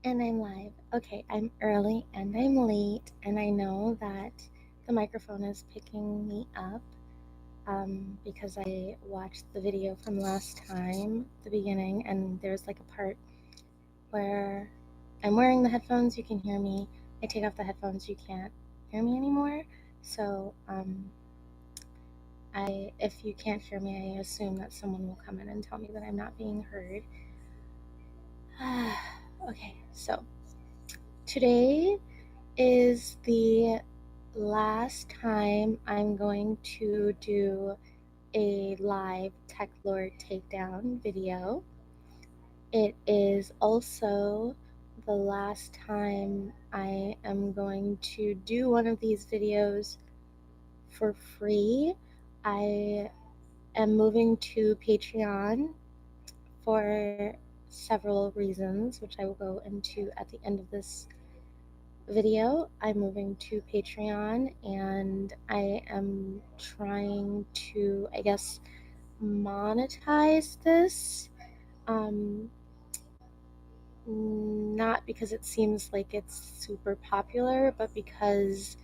And I'm live. Okay, I'm early and I'm late, and I know that the microphone is picking me up because I watched the video from last time, the beginning, and there's like a part where I'm wearing the headphones, you can hear me. I take off the headphones, you can't hear me anymore. So, if you can't hear me, I assume that someone will come in and tell me that I'm not being heard. Okay, so today is the last time I'm going to do a live techlord takedown video. It is also the last time I am going to do one of these videos for free. I am moving to Patreon for several reasons, which I will go into at the end of this video. I'm moving to Patreon and I am trying to, I guess, monetize this. Not because it seems like it's super popular, but because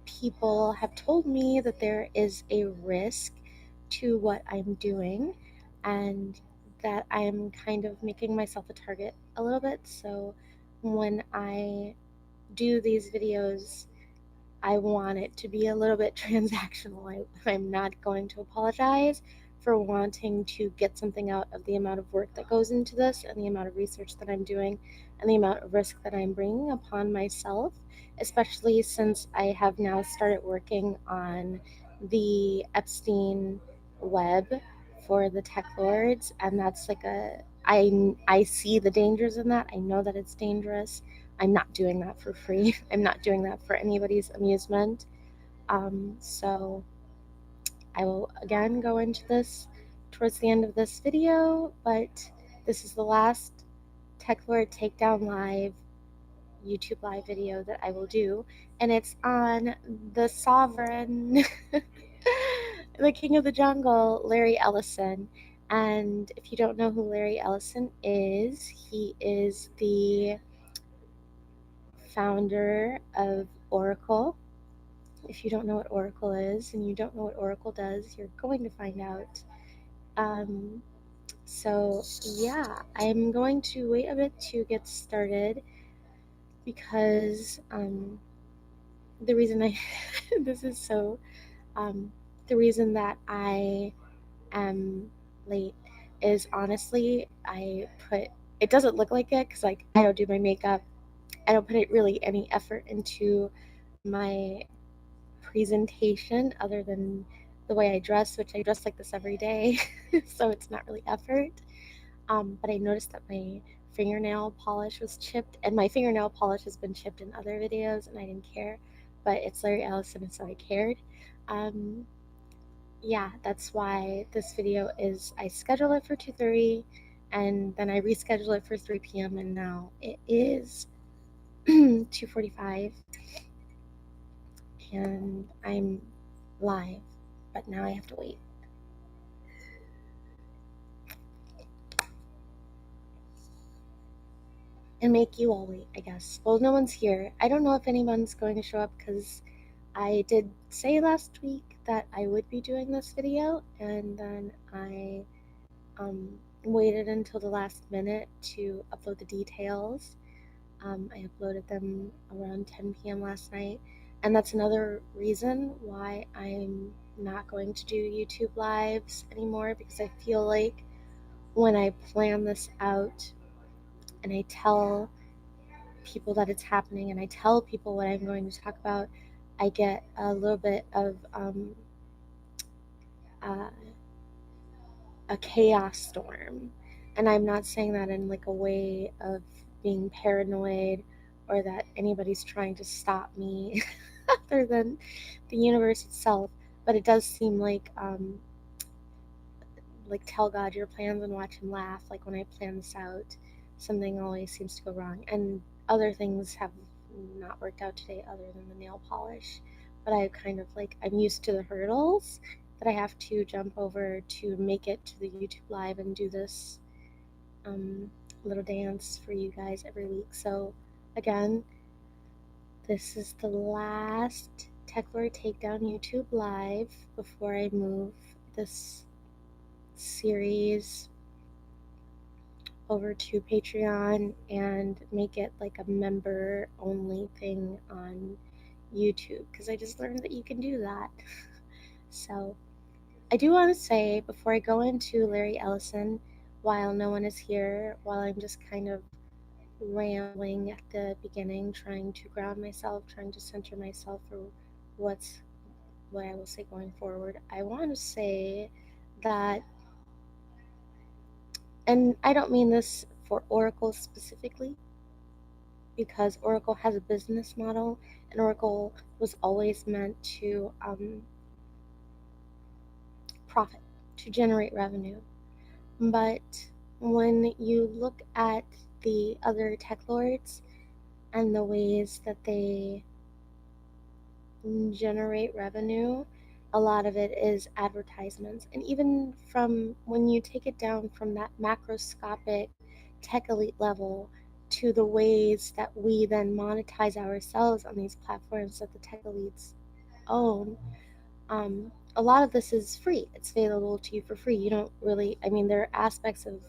people have told me that there is a risk to what I'm doing and that I'm kind of making myself a target a little bit. So when I do these videos, I want it to be a little bit transactional. I'm not going to apologize for wanting to get something out of the amount of work that goes into this and the amount of research that I'm doing and the amount of risk that I'm bringing upon myself, especially since I have now started working on the Epstein web for the tech lords, and that's like I see the dangers in that. I know that it's dangerous. I'm not doing that for free. I'm not doing that for anybody's amusement. So I will again go into this towards the end of this video, but this is the last techlord takedown live YouTube live video that I will do, and it's on the sovereign, the king of the jungle, Larry Ellison. And if you don't know who Larry Ellison is, he is the founder of Oracle. If you don't know what Oracle is and you don't know what Oracle does, you're going to find out. Um, so yeah, I'm going to wait a bit to get started because the reason I this is so the reason that I am late is honestly it doesn't look like it because like I don't do my makeup. I don't put it really any effort into my presentation other than the way I dress, which I dress like this every day, so it's not really effort. But I noticed that my fingernail polish was chipped, and my fingernail polish has been chipped in other videos, and I didn't care. But it's Larry Ellison, and so I cared. Um, yeah, that's why this video is. I schedule it for 2:30, and then I reschedule it for 3 p.m. And now it is 2:45. And I'm live, but now I have to wait. And make you all wait, I guess. Well, no one's here. I don't know if anyone's going to show up because I did say last week that I would be doing this video, and then I waited until the last minute to upload the details. I uploaded them around 10 p.m. last night, and that's another reason why I'm not going to do YouTube lives anymore, because I feel like when I plan this out and I tell people that it's happening and I tell people what I'm going to talk about, I get a little bit of uh, a chaos storm. And I'm not saying that in like a way of being paranoid or that anybody's trying to stop me other than the universe itself. But it does seem like tell God your plans and watch him laugh. Like when I plan this out, something always seems to go wrong. And other things have not worked out today other than the nail polish. But I kind of I'm used to the hurdles that I have to jump over to make it to the YouTube live and do this little dance for you guys every week. So again, this is the last Techlord Takedown YouTube live before I move this series over to Patreon and make it like a member only thing on YouTube, because I just learned that you can do that. So I do want to say, before I go into Larry Ellison, while no one is here, while I'm just kind of rambling at the beginning, trying to ground myself, trying to center myself for what I will say going forward, I want to say that, and I don't mean this for Oracle specifically, because Oracle has a business model, and Oracle was always meant to profit, to generate revenue. But when you look at the other tech lords and the ways that they generate revenue, a lot of it is advertisements. And even from when you take it down from that macroscopic tech elite level to the ways that we then monetize ourselves on these platforms that the tech elites own, a lot of this is free. It's available to you for free. You don't really, I mean, there are aspects of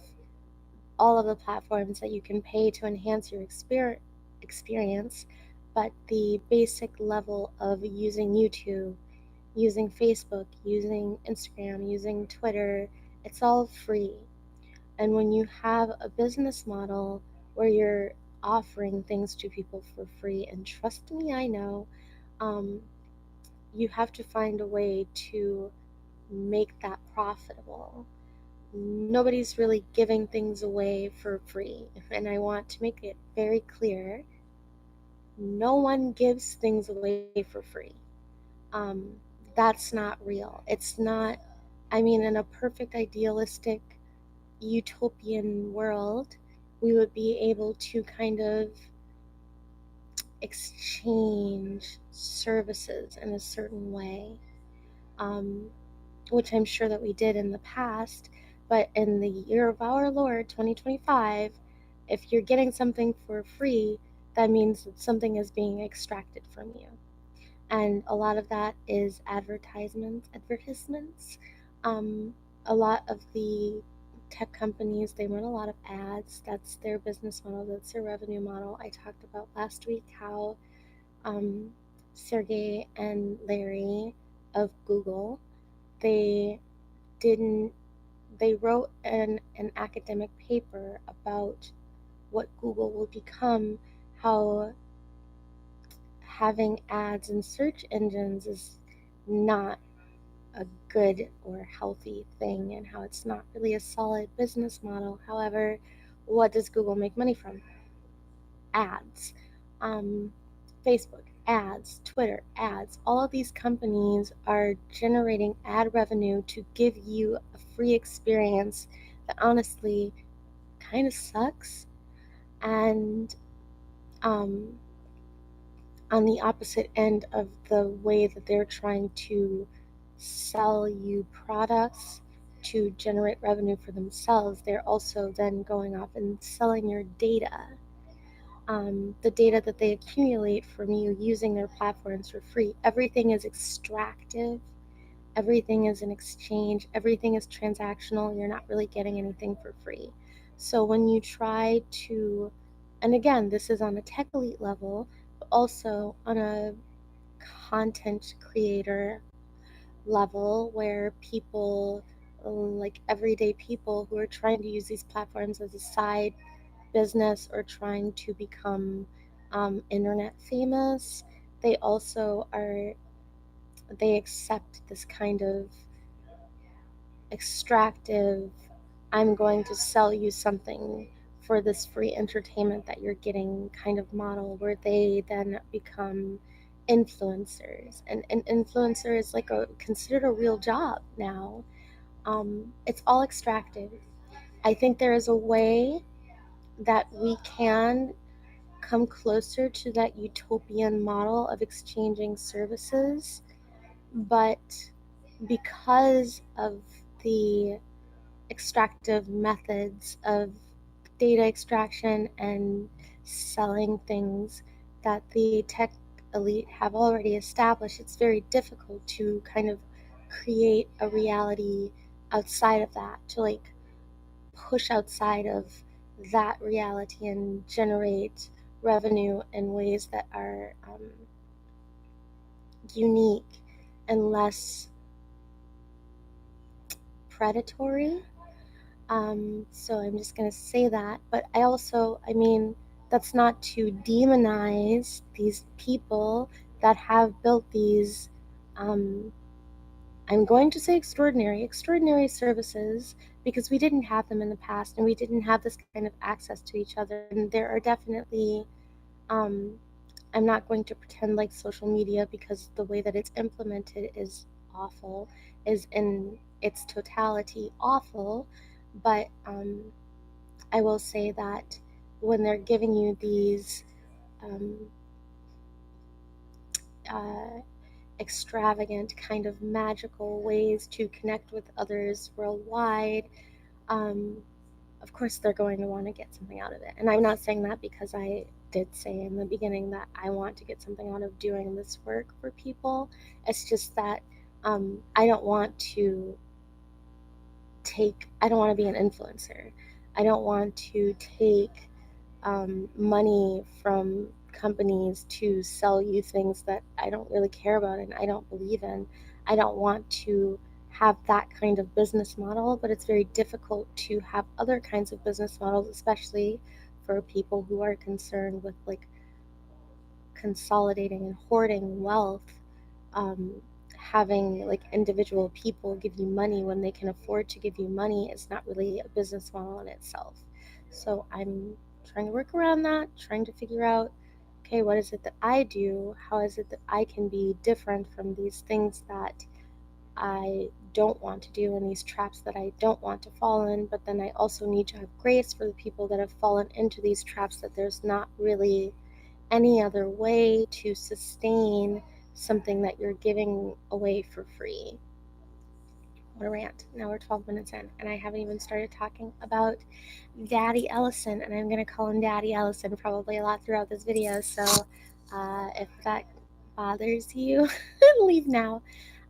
all of the platforms that you can pay to enhance your experience, but the basic level of using YouTube, using Facebook, using Instagram, using Twitter, it's all free. And when you have a business model where you're offering things to people for free, and trust me, I know, you have to find a way to make that profitable. Nobody's really giving things away for free. And I want to make it very clear, no one gives things away for free. That's not real. It's not, I mean, in a perfect, idealistic, utopian world, we would be able to kind of exchange services in a certain way, which I'm sure that we did in the past. But in the year of our Lord, 2025, if you're getting something for free, that means that something is being extracted from you. And a lot of that is advertisements. A lot of the tech companies, they run a lot of ads. That's their business model. That's their revenue model. I talked about last week how Sergey and Larry of Google, they wrote an academic paper about what Google will become, how having ads in search engines is not a good or healthy thing, and how it's not really a solid business model. However, what does Google make money from? Ads. Facebook, ads, Twitter, ads. All of these companies are generating ad revenue to give you a free experience that honestly kind of sucks. And on the opposite end of the way that they're trying to sell you products to generate revenue for themselves, they're also then going off and selling your data. The data that they accumulate from you using their platforms for free. Everything is extractive, everything is an exchange, everything is transactional. You're not really getting anything for free. So when you try to, and again, this is on a tech elite level, but also on a content creator level, where people, like everyday people who are trying to use these platforms as a side business or trying to become internet famous, they also are, they accept this kind of extractive, I'm going to sell you something for this free entertainment that you're getting kind of model, where they then become influencers. And an influencer is like considered a real job now. It's all extractive. I think there is a way that we can come closer to that utopian model of exchanging services, but because of the extractive methods of data extraction and selling things that the tech elite have already established, it's very difficult to kind of create a reality outside of that, to like push outside of that reality and generate revenue in ways that are unique and less predatory. So I'm just going to say that. But I mean, that's not to demonize these people that have built these, I'm going to say extraordinary services, because we didn't have them in the past and we didn't have this kind of access to each other. And there are definitely, um, I'm not going to pretend like social media, because the way that it's implemented is awful, is in its totality awful. But I will say that when they're giving you these um, uh, extravagant kind of magical ways to connect with others worldwide, um, of course they're going to want to get something out of it. And I'm not saying that because I did say in the beginning that I want to get something out of doing this work for people. It's just that I don't want to I don't want to be an influencer. I don't want to take money from companies to sell you things that I don't really care about and I don't believe in. I don't want to have that kind of business model, but it's very difficult to have other kinds of business models, especially for people who are concerned with like consolidating and hoarding wealth. um, Having like individual people give you money when they can afford to give you money is not really a business model in itself. So I'm trying to work around that, trying to figure out, okay, what is it that I do? How is it that I can be different from these things that I don't want to do and these traps that I don't want to fall in? But then I also need to have grace for the people that have fallen into these traps, that there's not really any other way to sustain something that you're giving away for free. What a rant. Now we're 12 minutes in, and I haven't even started talking about Daddy Ellison, and I'm going to call him Daddy Ellison probably a lot throughout this video, so if that bothers you, leave now.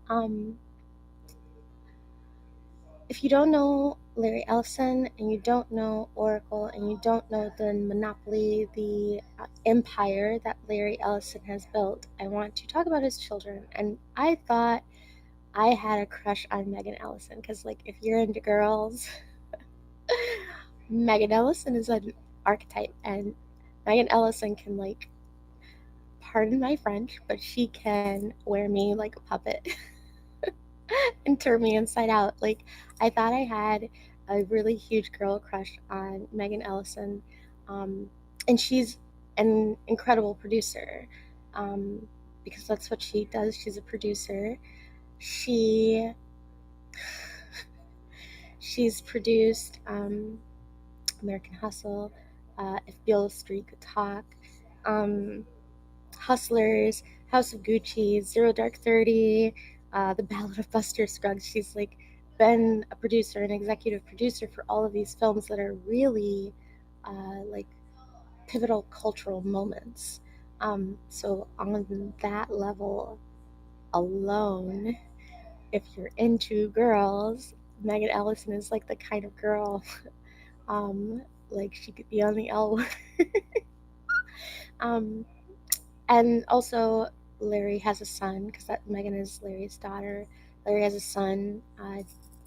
Um, if you don't know Larry Ellison, and you don't know Oracle, and you don't know the monopoly, the empire that Larry Ellison has built, I want to talk about his children. And I thought I had a crush on Megan Ellison, because like if you're into girls, Megan Ellison is an archetype, and Megan Ellison can, like, pardon my French, but she can wear me like a puppet and turn me inside out. Like, I thought I had a really huge girl crush on Megan Ellison, and she's an incredible producer, um, because that's what she does. She's a producer. She she's produced American Hustle, If Beale Street Could Talk, um, Hustlers, House of Gucci, Zero Dark 30, The Ballad of Buster Scruggs. She's like been a producer, an executive producer for all of these films that are really like pivotal cultural moments. So on that level alone, if you're into girls, Megan Ellison is like the kind of girl, um, like she could be on the L Word. um, And also, Larry has a son, because that Megan is Larry's daughter. Larry has a son,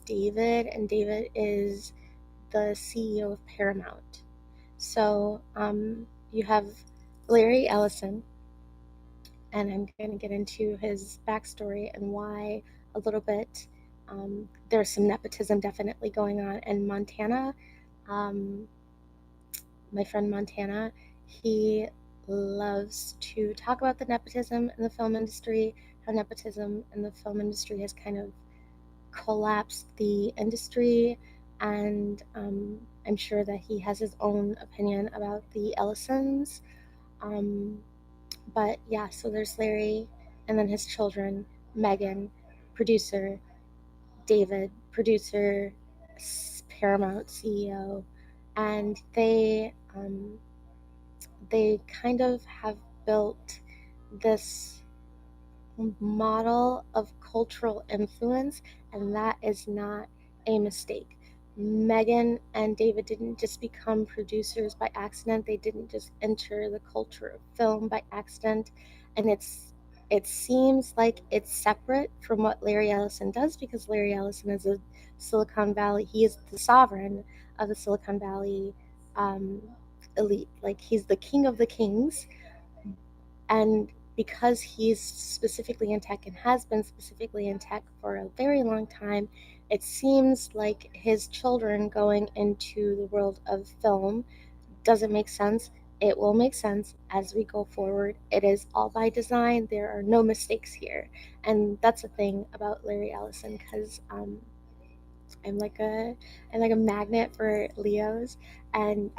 David, and David is the CEO of Paramount. So you have Larry Ellison, and I'm going to get into his backstory and why a little bit. There's some nepotism definitely going on in Montana. Um, my friend Montana, he loves to talk about the nepotism in the film industry, how nepotism in the film industry has kind of collapsed the industry, and I'm sure that he has his own opinion about the Ellisons. Um, but yeah, so there's Larry, and then his children, Megan, producer, David, producer, Paramount CEO, and they kind of have built this model of cultural influence, and that is not a mistake. Megan and David didn't just become producers by accident. They didn't just enter the culture of film by accident. And it seems like it's separate from what Larry Ellison does, because Larry Ellison is a Silicon Valley. He is the sovereign of the Silicon Valley elite. Like, he's the king of the kings. And because he's specifically in tech and has been specifically in tech for a very long time, it seems like his children going into the world of film doesn't make sense. It will make sense as we go forward. It is all by design. There are no mistakes here. And that's the thing about Larry Ellison, because I'm like a magnet for Leos, and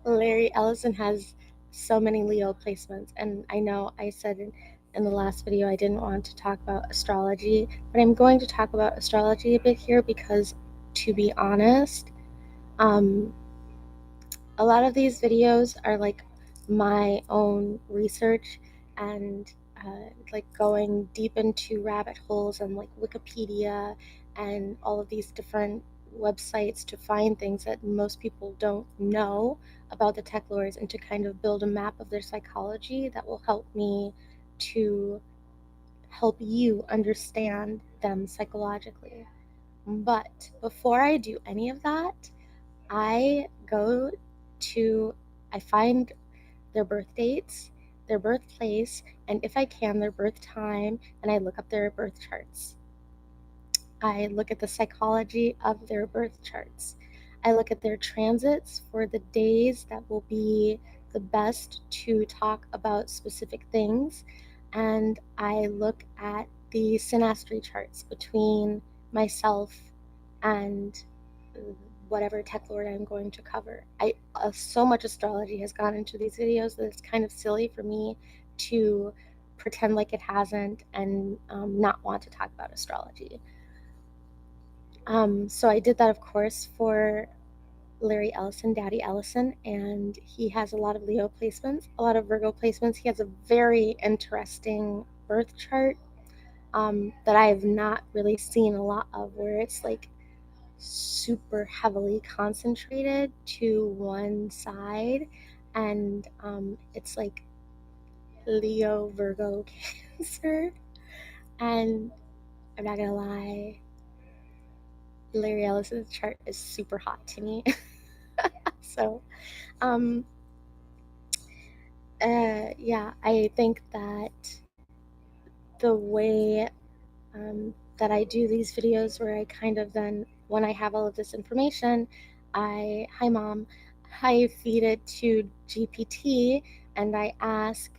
Larry Ellison has so many Leo placements. And I know I said in the last video I didn't want to talk about astrology, but I'm going to talk about astrology a bit here because, to be honest, a lot of these videos are like my own research and like going deep into rabbit holes and like Wikipedia and all of these different websites to find things that most people don't know about the techlords, and to kind of build a map of their psychology that will help me to help you understand them psychologically. But before I do any of that, I go to, I find their birth dates, their birthplace, and if I can, their birth time, and I look up their birth charts. I look at the psychology of their birth charts. I look at their transits for the days that will be the best to talk about specific things. And I look at the synastry charts between myself and whatever techlord I'm going to cover. So much astrology has gone into these videos that it's kind of silly for me to pretend like it hasn't and not want to talk about astrology. So I did that, of course, for Larry Ellison, Daddy Ellison, and he has a lot of Leo placements, a lot of Virgo placements. He has a very interesting birth chart that I have not really seen a lot of, where it's like super heavily concentrated to one side, and it's like Leo, Virgo, Cancer, and I'm not gonna lie, Larry Ellison's chart is super hot to me. So, yeah, I think that the way that I do these videos, where I kind of then, when I have all of this information, hi mom, I feed it to GPT and I ask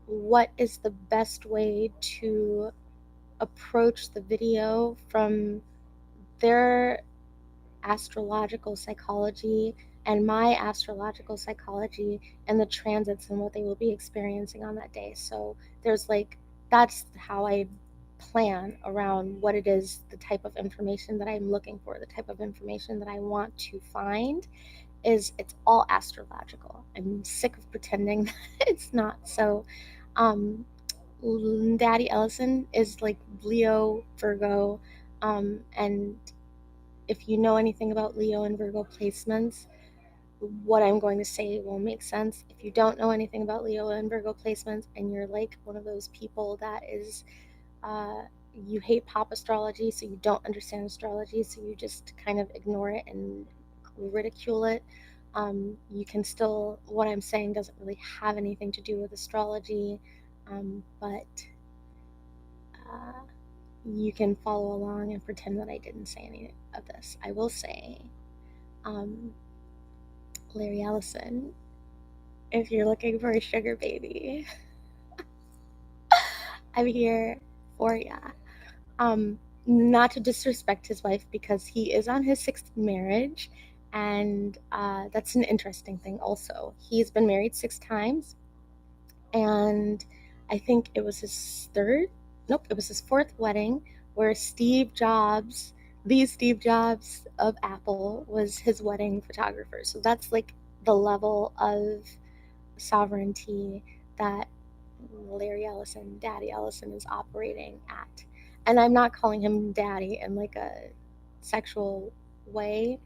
what is the best way to approach the video from their astrological psychology and my astrological psychology and the transits and what they will be experiencing on that day. So there's like, that's how I plan around what it is, the type of information that I'm looking for, the type of information that I want to find is, it's all astrological. I'm sick of pretending that it's not. So Daddy Ellison is like Leo, Virgo, and if you know anything about Leo and Virgo placements, what I'm going to say will make sense. If you don't know anything about Leo and Virgo placements, and you're like one of those people that is, you hate pop astrology, so you don't understand astrology, so you just kind of ignore it and ridicule it, you can still, what I'm saying doesn't really have anything to do with astrology, but you can follow along and pretend that I didn't say any of this. I will say, Larry Ellison, if you're looking for a sugar baby, I'm here for ya. Not to disrespect his wife, because he is on his 6th marriage, and that's an interesting thing also. He's been married 6 times, and I think it was his 4th wedding, where Steve Jobs the Steve Jobs of Apple was his wedding photographer. So that's like the level of sovereignty that Larry Ellison, Daddy Ellison, is operating at. And I'm not calling him daddy in like a sexual way.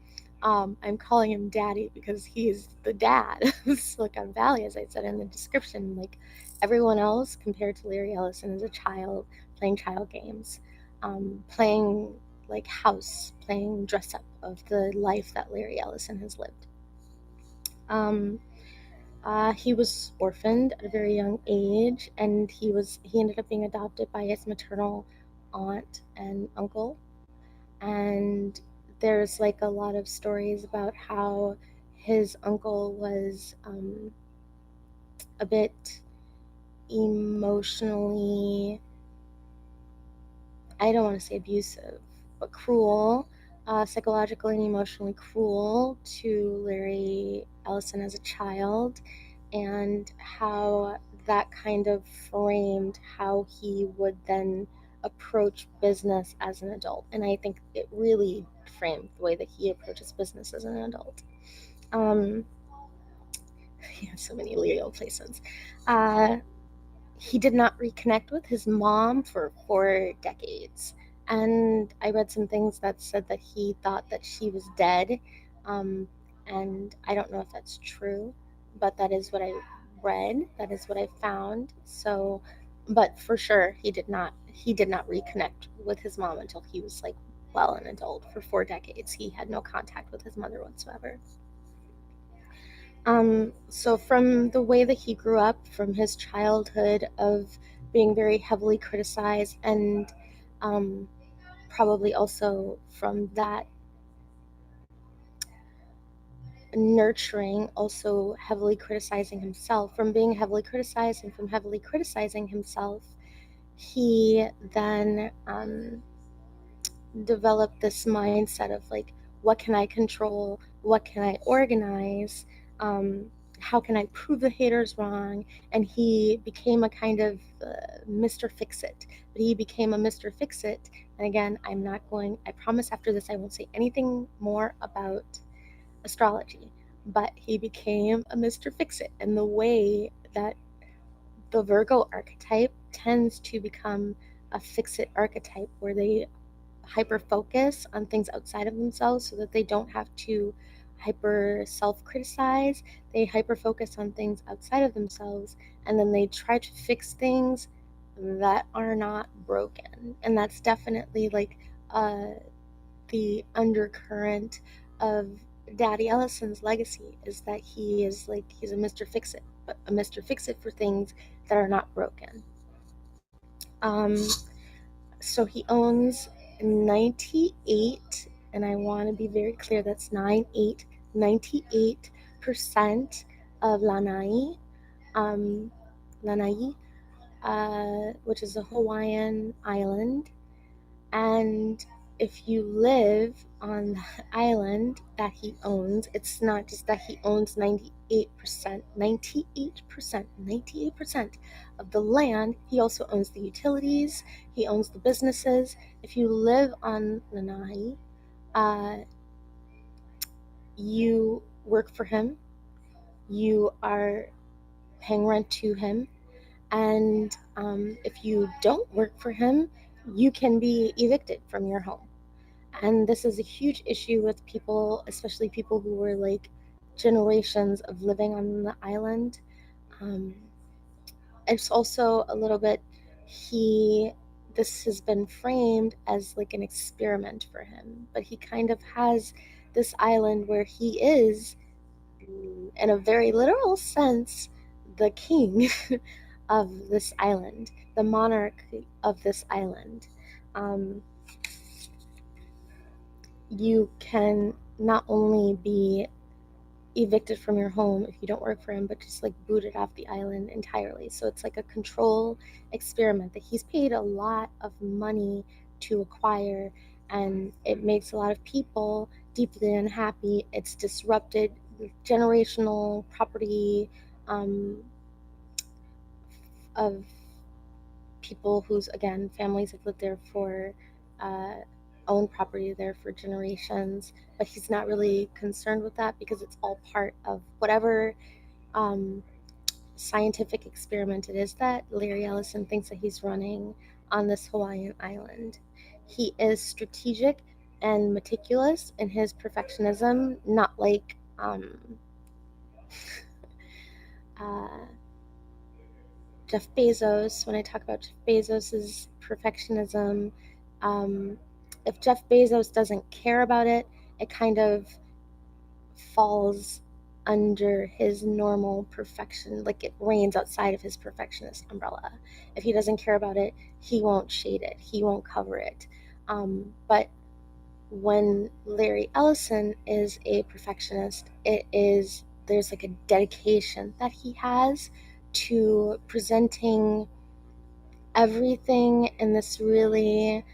I'm calling him daddy because he's the dad of Silicon Valley, as I said in the description. Like everyone else, compared to Larry Ellison, is a child playing child games, playing like house, playing dress up of the life that Larry Ellison has lived. He was orphaned at a very young age, and he ended up being adopted by his maternal aunt and uncle. And there's like a lot of stories about how his uncle was a bit emotionally, I don't want to say abusive, but cruel, psychologically and emotionally cruel to Larry Ellison as a child, and how that kind of framed how he would then approach business as an adult. And I think it really framed the way that he approaches business as an adult. He has so many Leo placements. He did not reconnect with his mom for 4 decades. And I read some things that said that he thought that she was dead. And I don't know if that's true, but that is what I read. That is what I found. So, but for sure, he did not reconnect with his mom until he was like well an adult. For 4 decades, he had no contact with his mother whatsoever. So from the way that he grew up, from his childhood of being very heavily criticized, and probably also from that nurturing, also heavily criticizing himself, from being heavily criticized and from heavily criticizing himself, he then developed this mindset of like, what can I control? What can I organize? How can I prove the haters wrong? And he became a kind of Mr. Fix It. But he became a Mr. Fix It. And again, I promise after this, I won't say anything more about astrology. But he became a Mr. Fix It. And the way that the Virgo archetype tends to become a fix it archetype, where they hyper focus on things outside of themselves so that they don't have to hyper self criticize. They hyper focus on things outside of themselves, and then they try to fix things that are not broken. And that's definitely like the undercurrent of Daddy Ellison's legacy, is that he's a Mr. Fix It, but a Mr. Fix It for things that are not broken. Um, So he owns 98, and I want to be very clear, that's 98% of Lānaʻi, which is a Hawaiian island. And if you live on the island that he owns, it's not just that he owns 98% of the land. He also owns the utilities, he owns the businesses. If you live on Lanai, you work for him, you are paying rent to him, and if you don't work for him, you can be evicted from your home. And this is a huge issue with people, especially people who were like generations of living on the island. Um, it's also a little bit, this has been framed as like an experiment for him, but he kind of has this island where he is, in a very literal sense, the king of this island, the monarch of this island. Um, you can not only be evicted from your home if you don't work for him, but just like booted off the island entirely. So it's like a control experiment that he's paid a lot of money to acquire, and it makes a lot of people deeply unhappy. It's disrupted generational property of people whose, again, families have lived there for own property there for generations, but he's not really concerned with that because it's all part of whatever scientific experiment it is that Larry Ellison thinks that he's running on this Hawaiian island. He is strategic and meticulous in his perfectionism, not like Jeff Bezos. When I talk about Jeff Bezos's perfectionism, if Jeff Bezos doesn't care about it, it kind of falls under his normal perfection, like it reigns outside of his perfectionist umbrella. If he doesn't care about it, he won't shade it, he won't cover it. But when Larry Ellison is a perfectionist, there's like a dedication that he has to presenting everything in this really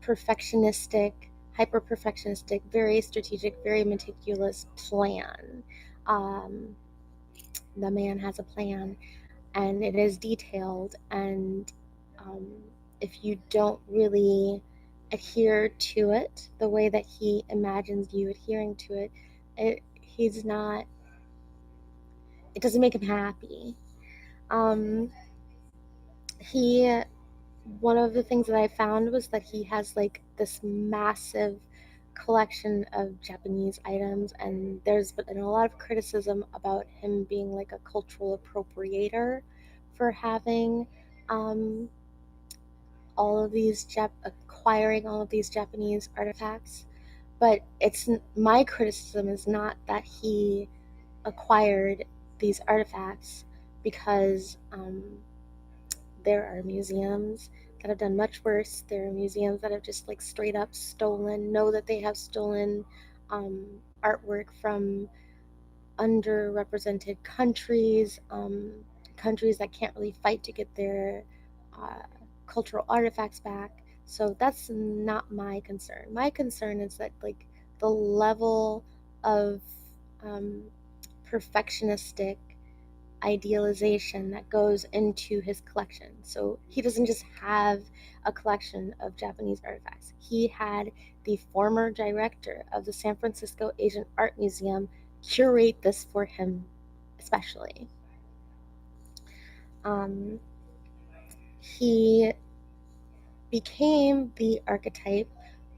perfectionistic, hyper perfectionistic, very strategic, very meticulous plan. The man has a plan, and it is detailed, and if you don't really adhere to it the way that he imagines you adhering to it, it doesn't make him happy. One of the things that I found was that he has like this massive collection of Japanese items, and there's been a lot of criticism about him being like a cultural appropriator for having acquiring all of these Japanese artifacts. But my criticism is not that he acquired these artifacts, because there are museums that have done much worse. There are museums that have just like straight up know that they have stolen artwork from underrepresented countries, countries that can't really fight to get their cultural artifacts back. So that's not my concern. My concern is that like the level of perfectionistic idealization that goes into his collection. So he doesn't just have a collection of Japanese artifacts. He had the former director of the San Francisco Asian Art Museum curate this for him especially. He became the archetype.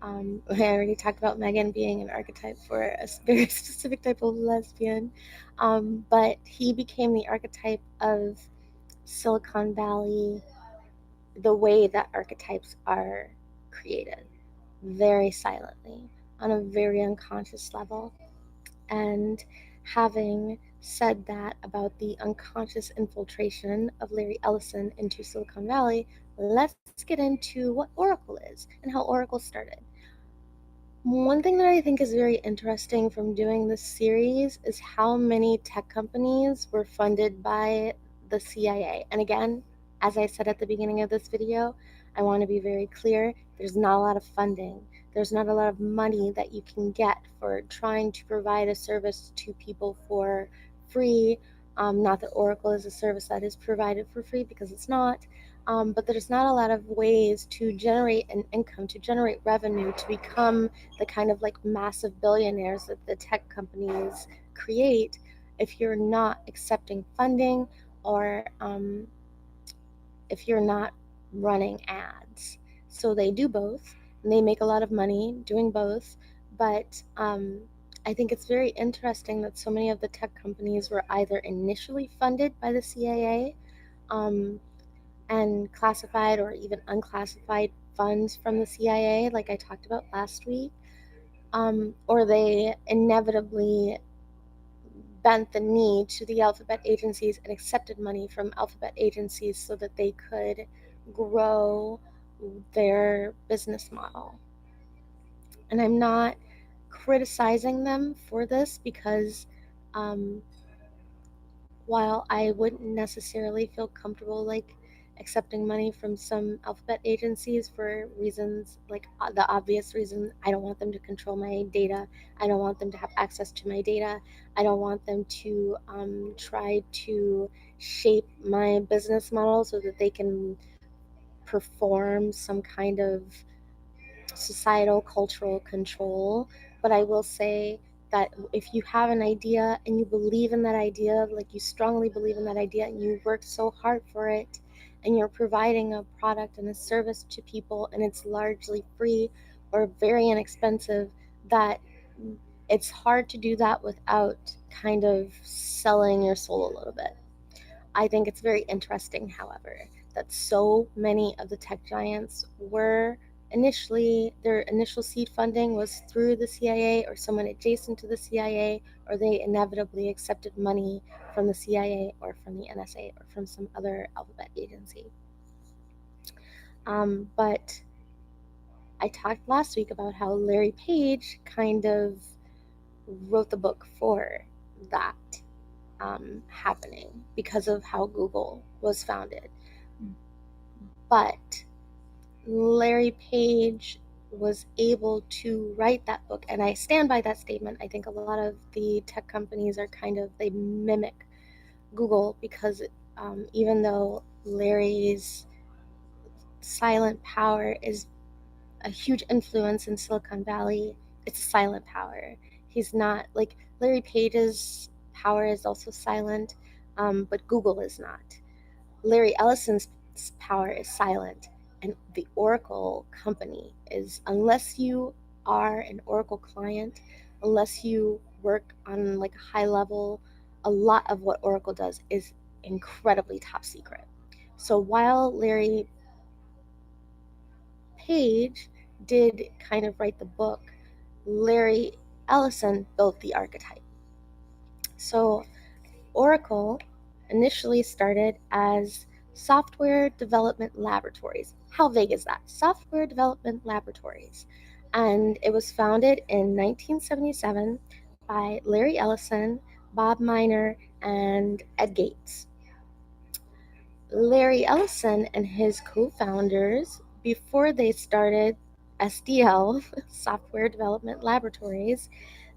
I already talked about Megan being an archetype for a very specific type of lesbian, but he became the archetype of Silicon Valley, the way that archetypes are created, very silently, on a very unconscious level. And having said that about the unconscious infiltration of Larry Ellison into Silicon Valley, let's get into what Oracle is and how Oracle started. One thing that I think is very interesting from doing this series is how many tech companies were funded by the CIA. And again, as I said at the beginning of this video, I want to be very clear, there's not a lot of funding. There's not a lot of money that you can get for trying to provide a service to people for free. Not that Oracle is a service that is provided for free, because it's not. But there's not a lot of ways to generate an income, to generate revenue, to become the kind of like massive billionaires that the tech companies create if you're not accepting funding, or if you're not running ads. So they do both, and they make a lot of money doing both. But I think it's very interesting that so many of the tech companies were either initially funded by the CIA, and classified or even unclassified funds from the CIA, like I talked about last week, or they inevitably bent the knee to the alphabet agencies and accepted money from alphabet agencies so that they could grow their business model. And I'm not criticizing them for this, because while I wouldn't necessarily feel comfortable like accepting money from some alphabet agencies for reasons like the obvious reason, I don't want them to control my data, I don't want them to have access to my data, I don't want them to try to shape my business model so that they can perform some kind of societal cultural control. But I will say that if you have an idea and you believe in that idea, like you strongly believe in that idea and you worked so hard for it, and you're providing a product and a service to people and it's largely free or very inexpensive, that it's hard to do that without kind of selling your soul a little bit. I think it's very interesting, however, that so many of the tech giants were initially, their initial seed funding was through the CIA or someone adjacent to the CIA, or they inevitably accepted money from the CIA or from the NSA or from some other alphabet agency. But I talked last week about how Larry Page kind of wrote the book for that happening because of how Google was founded. But Larry Page was able to write that book, and I stand by that statement. I think a lot of the tech companies are kind of, they mimic Google because even though Larry's silent power is a huge influence in Silicon Valley, it's a silent power. He's not like Larry Page's power is also silent, but Google is not. Larry Ellison's power is silent, and the Oracle company is, unless you are an Oracle client, unless you work on like a high level, a lot of what Oracle does is incredibly top secret. So while Larry Page did kind of write the book, Larry Ellison built the archetype. So Oracle initially started as software development laboratories. How vague is that? Software development laboratories. And it was founded in 1977 by Larry Ellison, Bob Miner, and Ed Gates. Larry Ellison and his co-founders, before they started SDL, Software Development Laboratories,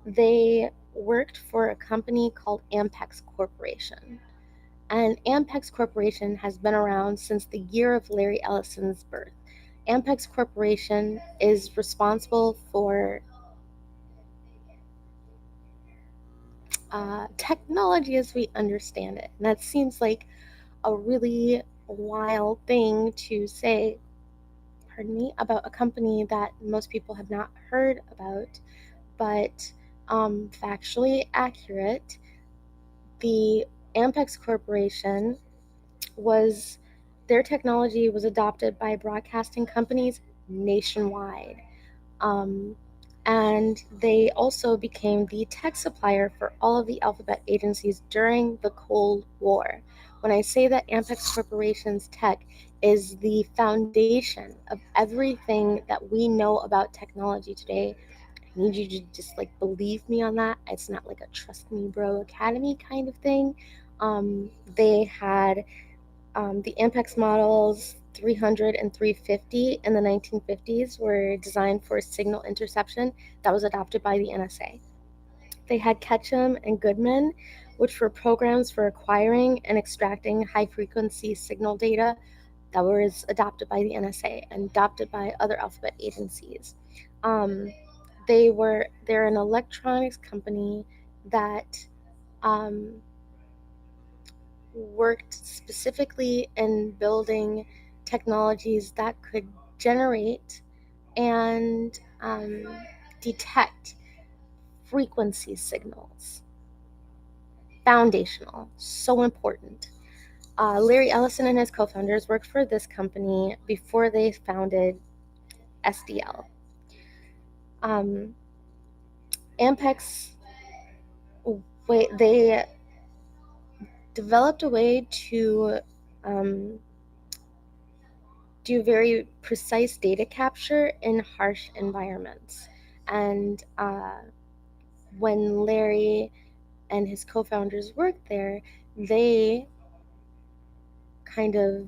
they worked for a company called Ampex Corporation. And Ampex Corporation has been around since the year of Larry Ellison's birth. Ampex Corporation is responsible for technology as we understand it. And that seems like a really wild thing to say, pardon me, about a company that most people have not heard about, but factually accurate. The Ampex Corporation was, their technology was adopted by broadcasting companies nationwide. And they also became the tech supplier for all of the alphabet agencies during the Cold War. When I say that Ampex Corporation's tech is the foundation of everything that we know about technology today, I need you to just like believe me on that. It's not like a trust me bro academy kind of thing. They had the Ampex models 300 and 350 in the 1950s were designed for signal interception that was adopted by the NSA. They had Ketchum and Goodman, which were programs for acquiring and extracting high-frequency signal data that was adopted by the NSA and adopted by other alphabet agencies. They're an electronics company that worked specifically in building technologies that could generate and detect frequency signals. Foundational, so important. Larry Ellison and his co-founders worked for this company before they founded SDL. Ampex, they developed a way to do very precise data capture in harsh environments. And when Larry and his co-founders worked there, they kind of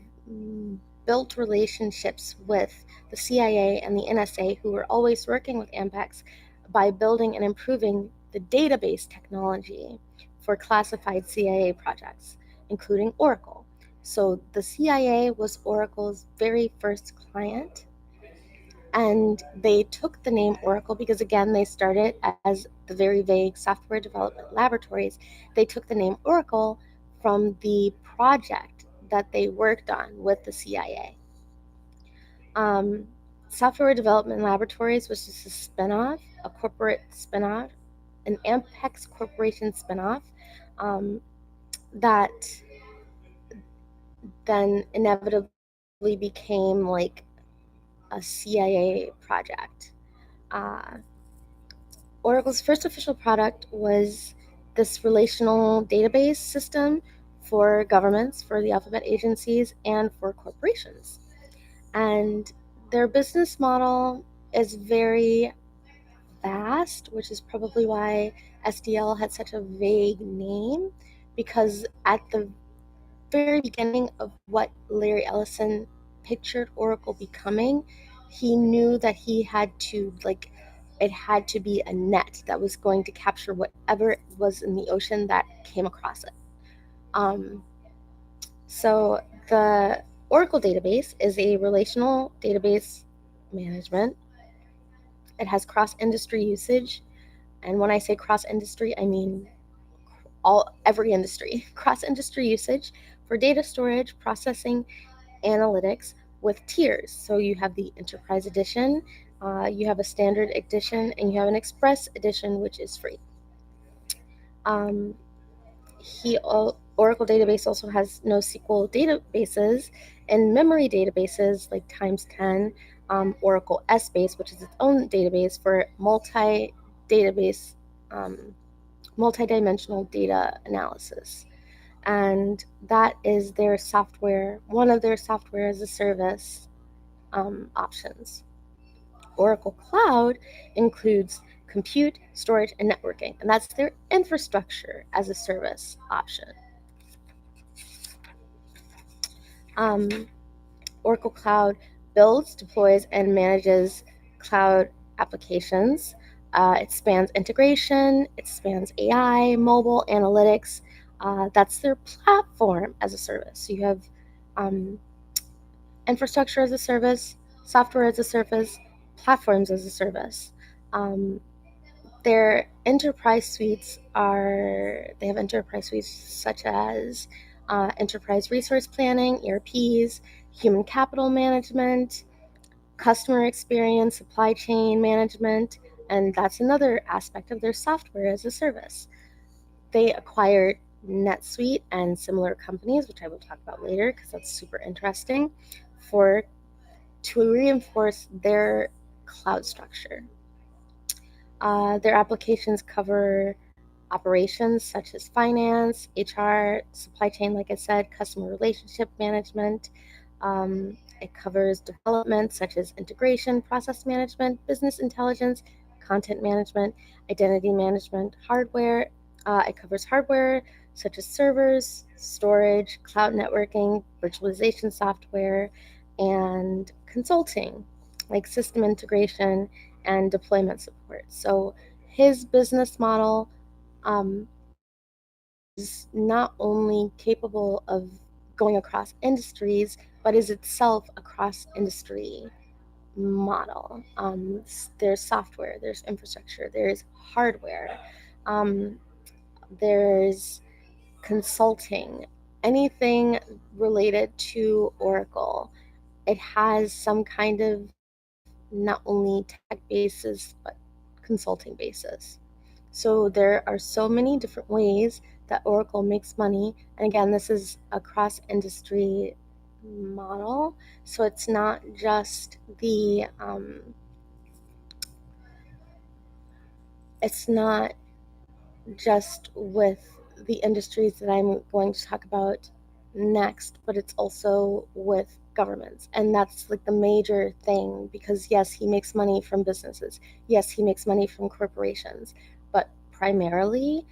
built relationships with the CIA and the NSA, who were always working with Ampex, by building and improving the database technology for classified CIA projects, including Oracle. So the CIA was Oracle's very first client, And they took the name Oracle because, again, they started as the very vague software development laboratories. They took the name Oracle from the project that they worked on with the CIA. Software Development Laboratories was just a spinoff, a corporate spinoff, an Ampex Corporation spinoff that then inevitably became like a CIA project. Uh, Oracle's first official product was this relational database system for governments, for the alphabet agencies, and for corporations. And their business model is very vast, which is probably why SDL had such a vague name, because at the very beginning of what Larry Ellison pictured Oracle becoming, he knew that he had to, like, it had to be a net that was going to capture whatever was in the ocean that came across it. So the Oracle database is a relational database management. It has cross-industry usage. And when I say cross-industry, I mean every industry. Cross-industry usage for data storage, processing, analytics with tiers. So you have the Enterprise Edition, you have a Standard Edition, and you have an Express Edition, which is free. Oracle database also has NoSQL databases and memory databases like times10, Oracle Essbase, which is its own database for multi-database, multi-dimensional data analysis. And that is their software, one of their software as a service options. Oracle Cloud includes compute, storage, and networking, and that's their infrastructure as a service option. Oracle Cloud builds, deploys, and manages cloud applications. It spans integration, it spans AI, mobile, analytics. That's their platform as a service. So you have infrastructure as a service, software as a service, platforms as a service. Their enterprise suites they have enterprise suites such as enterprise resource planning, ERPs, human capital management, customer experience, supply chain management, and that's another aspect of their software as a service. They acquired NetSuite and similar companies, which I will talk about later because that's super interesting, to reinforce their cloud structure. Their applications cover operations such as finance, HR, supply chain, like I said, customer relationship management. It covers development such as integration, process management, business intelligence, content management, identity management, hardware. It covers hardware such as servers, storage, cloud networking, virtualization software, and consulting, like system integration and deployment support. So his business model is not only capable of going across industries, but is itself a cross-industry model. There's software, there's infrastructure, there's hardware, there's consulting, anything related to Oracle. It has some kind of not only tech basis, but consulting basis. So there are so many different ways that Oracle makes money. And again, this is a cross-industry model. So it's not just it's not just with the industries that I'm going to talk about next, but it's also with governments. And that's like the major thing, because yes, he makes money from businesses. Yes, he makes money from corporations, but primarily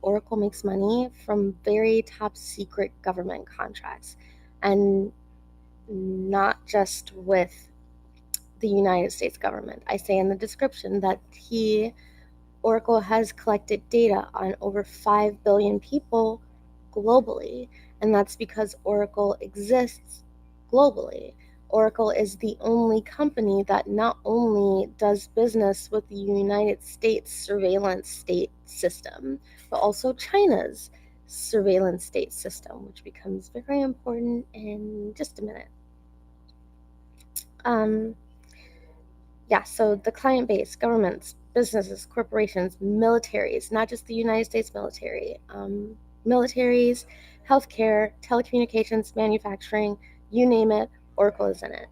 Oracle makes money from very top secret government contracts, and not just with the United States government. I say in the description that Oracle has collected data on over 5 billion people globally, and that's because Oracle exists globally. Oracle is the only company that not only does business with the United States surveillance state system, but also China's surveillance state system, which becomes very important in just a minute. So the client base, governments, businesses, corporations, militaries, not just the United States military, militaries, healthcare, telecommunications, manufacturing, you name it, Oracle is in it.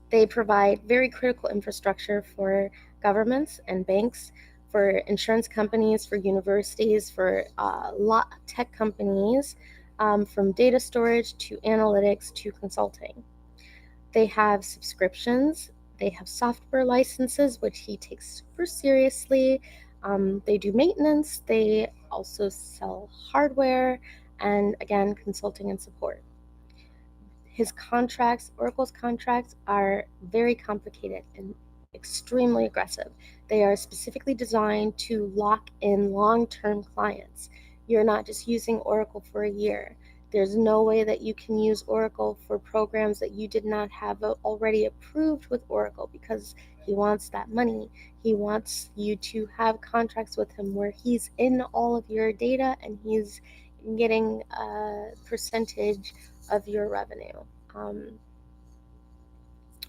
They provide very critical infrastructure for governments and banks, for insurance companies, for universities, for tech companies, from data storage to analytics to consulting. They have subscriptions. They have software licenses, which he takes super seriously. They do maintenance. They also sell hardware and, again, consulting and support. His contracts, Oracle's contracts, are very complicated and extremely aggressive. They are specifically designed to lock in long-term clients. You're not just using Oracle for a year. There's no way that you can use Oracle for programs that you did not have already approved with Oracle, because he wants that money. He wants you to have contracts with him where he's in all of your data and he's getting a percentage of your revenue.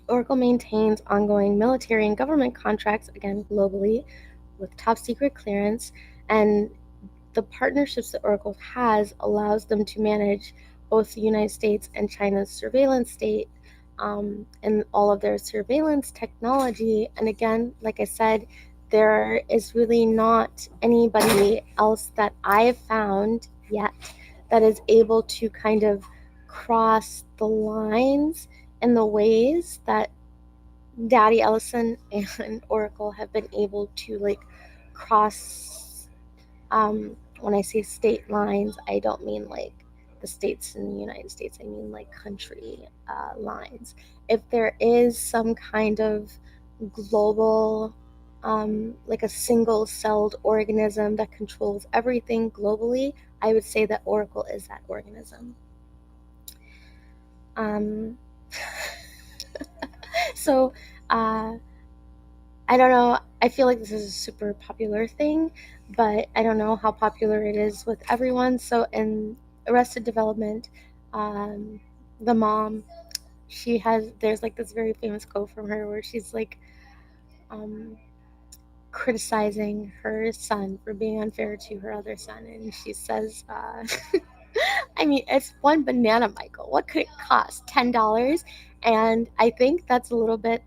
Oracle maintains ongoing military and government contracts, again, globally, with top secret clearance, and the partnerships that Oracle has allows them to manage both the United States and China's surveillance state, and all of their surveillance technology. And again, like I said, there is really not anybody else that I've found yet that is able to kind of cross the lines in the ways that Daddy Ellison and Oracle have been able to cross. When I say state lines, I don't mean the states in the United States. I mean country lines. If there is some kind of global, a single-celled organism that controls everything globally, I would say that Oracle is that organism. So I don't know. I feel like this is a super popular thing, but I don't know how popular it is with everyone. So in Arrested Development, the mom, there's this very famous quote from her where she's criticizing her son for being unfair to her other son. And she says, I mean, it's one banana, Michael. What could it cost? $10? And I think that's a little bit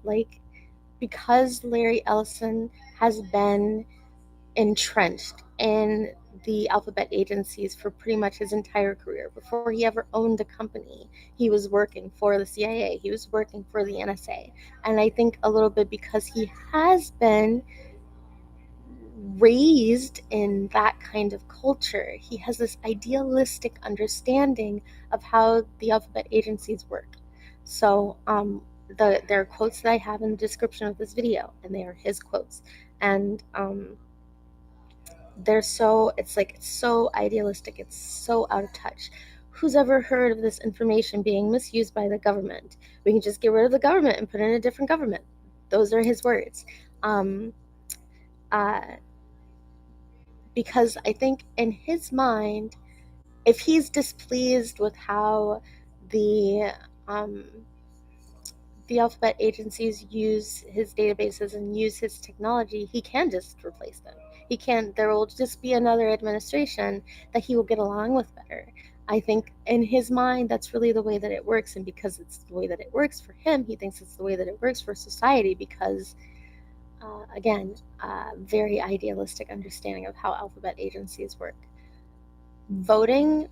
because Larry Ellison has been entrenched in the alphabet agencies for pretty much his entire career. Before he ever owned a company, he was working for the CIA. He was working for the NSA. And I think a little bit because he has been raised in that kind of culture, he has this idealistic understanding of how the alphabet agencies work. So there are quotes that I have in the description of this video, and they are his quotes. And it's so idealistic, it's so out of touch. Who's ever heard of this information being misused by the government? We can just get rid of the government and put in a different government. Those are his words. Because I think in his mind, if he's displeased with how the alphabet agencies use his databases and use his technology, he can just replace them. There will just be another administration that he will get along with better. I think in his mind, that's really the way that it works. And because it's the way that it works for him, he thinks it's the way that it works for society because, again, very idealistic understanding of how alphabet agencies work. Voting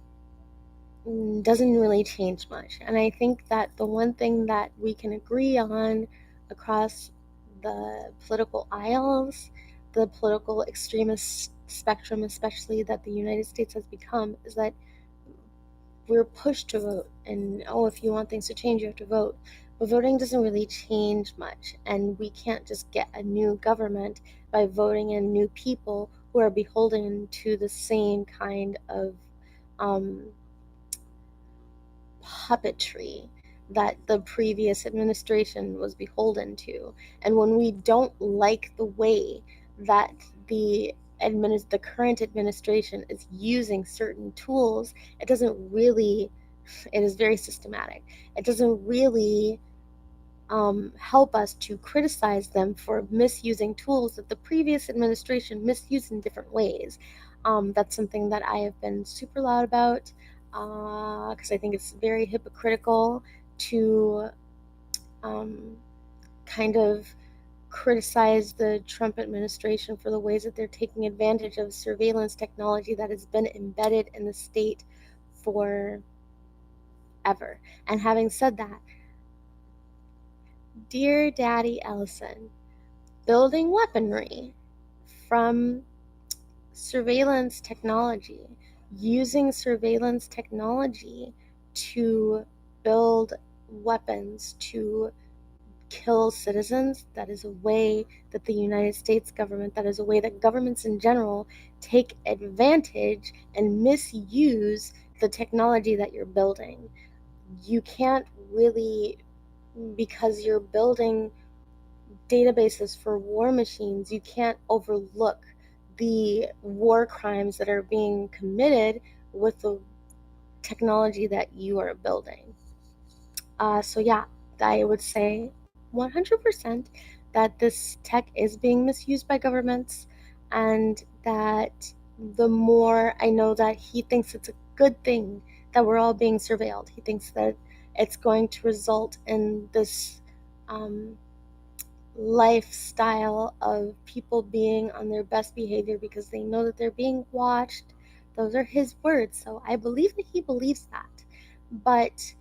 doesn't really change much. And I think that the one thing that we can agree on across the political aisles, the political extremist spectrum, especially that the United States has become, is that we're pushed to vote. And, if you want things to change, you have to vote. But voting doesn't really change much. And we can't just get a new government by voting in new people who are beholden to the same kind of puppetry that the previous administration was beholden to. And when we don't like the way that the current administration is using certain tools, it is very systematic. It doesn't really help us to criticize them for misusing tools that the previous administration misused in different ways. That's something that I have been super loud about, because I think it's very hypocritical to kind of criticize the Trump administration for the ways that they're taking advantage of surveillance technology that has been embedded in the state forever. And having said that, dear Daddy Ellison, building weaponry from surveillance technology, using surveillance technology to build weapons to kill citizens, that is a way that the United States government, that is a way that governments in general take advantage and misuse the technology that you're building. You can't really, because you're building databases for war machines, you can't overlook the war crimes that are being committed with the technology that you are building. So yeah, I would say 100% that this tech is being misused by governments, and that the more I know that he thinks it's a good thing that we're all being surveilled. He thinks that it's going to result in this lifestyle of people being on their best behavior because they know that they're being watched. Those are his words, so I believe that he believes that. But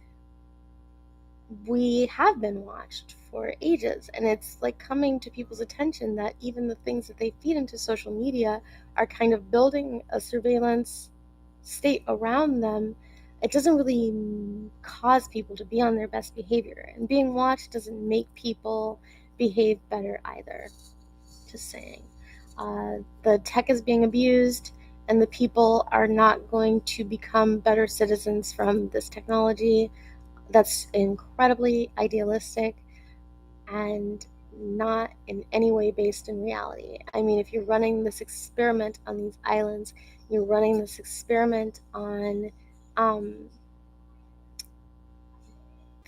we have been watched for ages, and it's like coming to people's attention that even the things that they feed into social media are kind of building a surveillance state around them. It doesn't really cause people to be on their best behavior, and being watched doesn't make people behave better either. Just saying. The tech is being abused, and the people are not going to become better citizens from this technology. That's incredibly idealistic and not in any way based in reality. I mean, if you're running this experiment on these islands, you're running this experiment on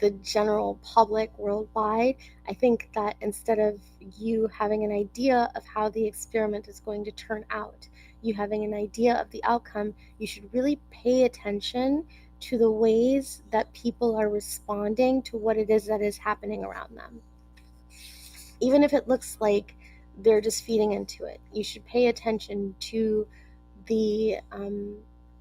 the general public worldwide, I think that instead of you having an idea of how the experiment is going to turn out, you having an idea of the outcome, you should really pay attention to the ways that people are responding to what it is that is happening around them. Even if it looks like they're just feeding into it, you should pay attention to the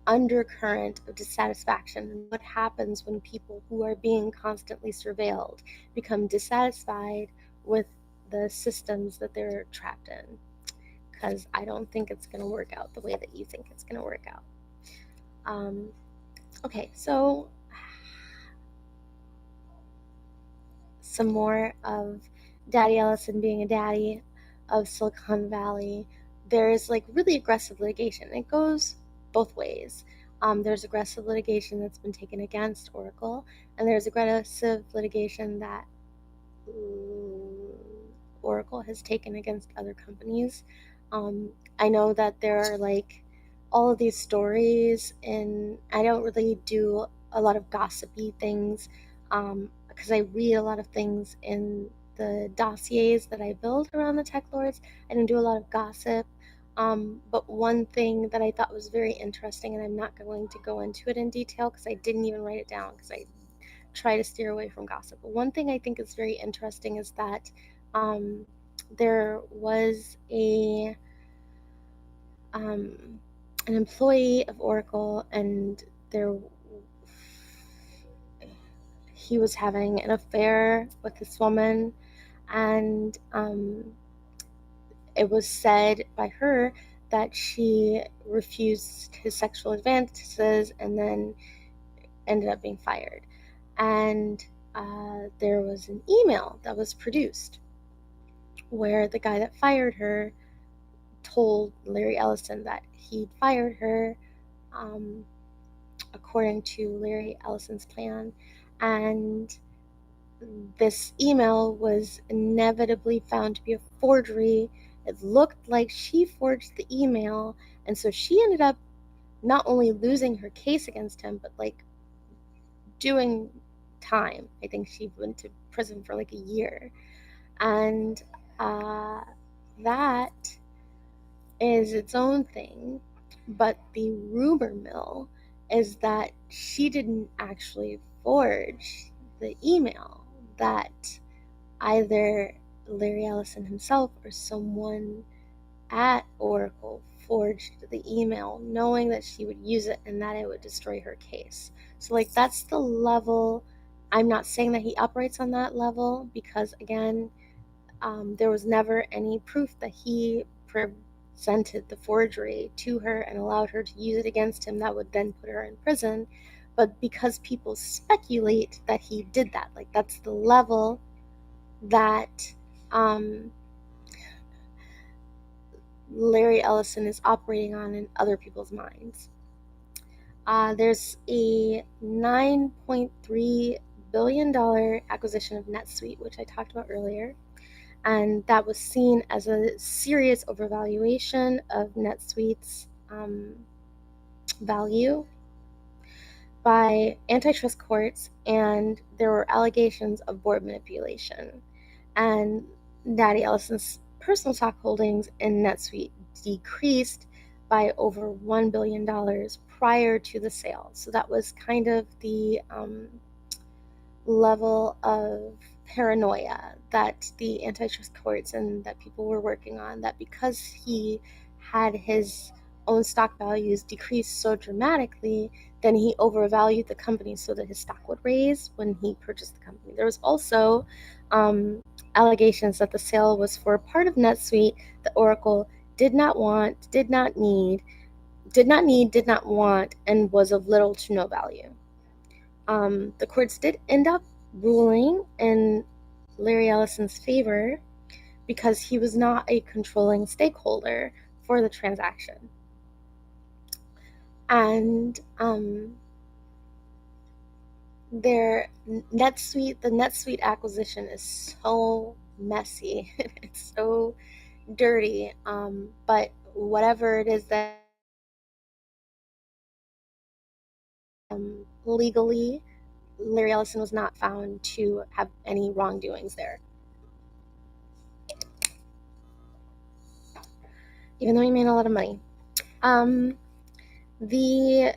undercurrent of dissatisfaction and what happens when people who are being constantly surveilled become dissatisfied with the systems that they're trapped in. Because I don't think it's going to work out the way that you think it's going to work out. Okay, so some more of Daddy Ellison being a daddy of Silicon Valley. There's like really aggressive litigation. It goes both ways. There's aggressive litigation that's been taken against Oracle, and there's aggressive litigation that Oracle has taken against other companies. I know that there are like all of these stories, and I don't really do a lot of gossipy things because I read a lot of things in the dossiers that I build around the techlords. I don't do a lot of gossip. But one thing that I thought was very interesting, and I'm not going to go into it in detail because I didn't even write it down because I try to steer away from gossip. But one thing I think is very interesting is that there was an employee of Oracle, and he was having an affair with this woman, and it was said by her that she refused his sexual advances and then ended up being fired. And there was an email that was produced where the guy that fired her told Larry Ellison that he'd fired her according to Larry Ellison's plan. And this email was inevitably found to be a forgery. It looked like she forged the email, and so she ended up not only losing her case against him, but like doing time. I think she went to prison for like a year. And that is its own thing. But the rumor mill is that she didn't actually forge the email, that either Larry Ellison himself or someone at Oracle forged the email, knowing that she would use it and that it would destroy her case. So, like, that's the level. I'm not saying that he operates on that level because, again, there was never any proof that he presented the forgery to her and allowed her to use it against him that would then put her in prison. But because people speculate that he did that, like, that's the level that Larry Ellison is operating on in other people's minds. There's a $9.3 billion acquisition of NetSuite, which I talked about earlier, and that was seen as a serious overvaluation of NetSuite's value by antitrust courts, and there were allegations of board manipulation. And Daddy Ellison's personal stock holdings in NetSuite decreased by over $1 billion prior to the sale. So that was kind of the level of paranoia that the antitrust courts and that people were working on, that because he had his own stock values decrease so dramatically, then he overvalued the company so that his stock would raise when he purchased the company. There was also allegations that the sale was for a part of NetSuite that Oracle did not want, did not need, did not want, and was of little to no value. The courts did end up ruling in Larry Ellison's favor because he was not a controlling stakeholder for the transaction. And the NetSuite acquisition is so messy. It's so dirty. But whatever it is that legally, Larry Ellison was not found to have any wrongdoings there, even though he made a lot of money. The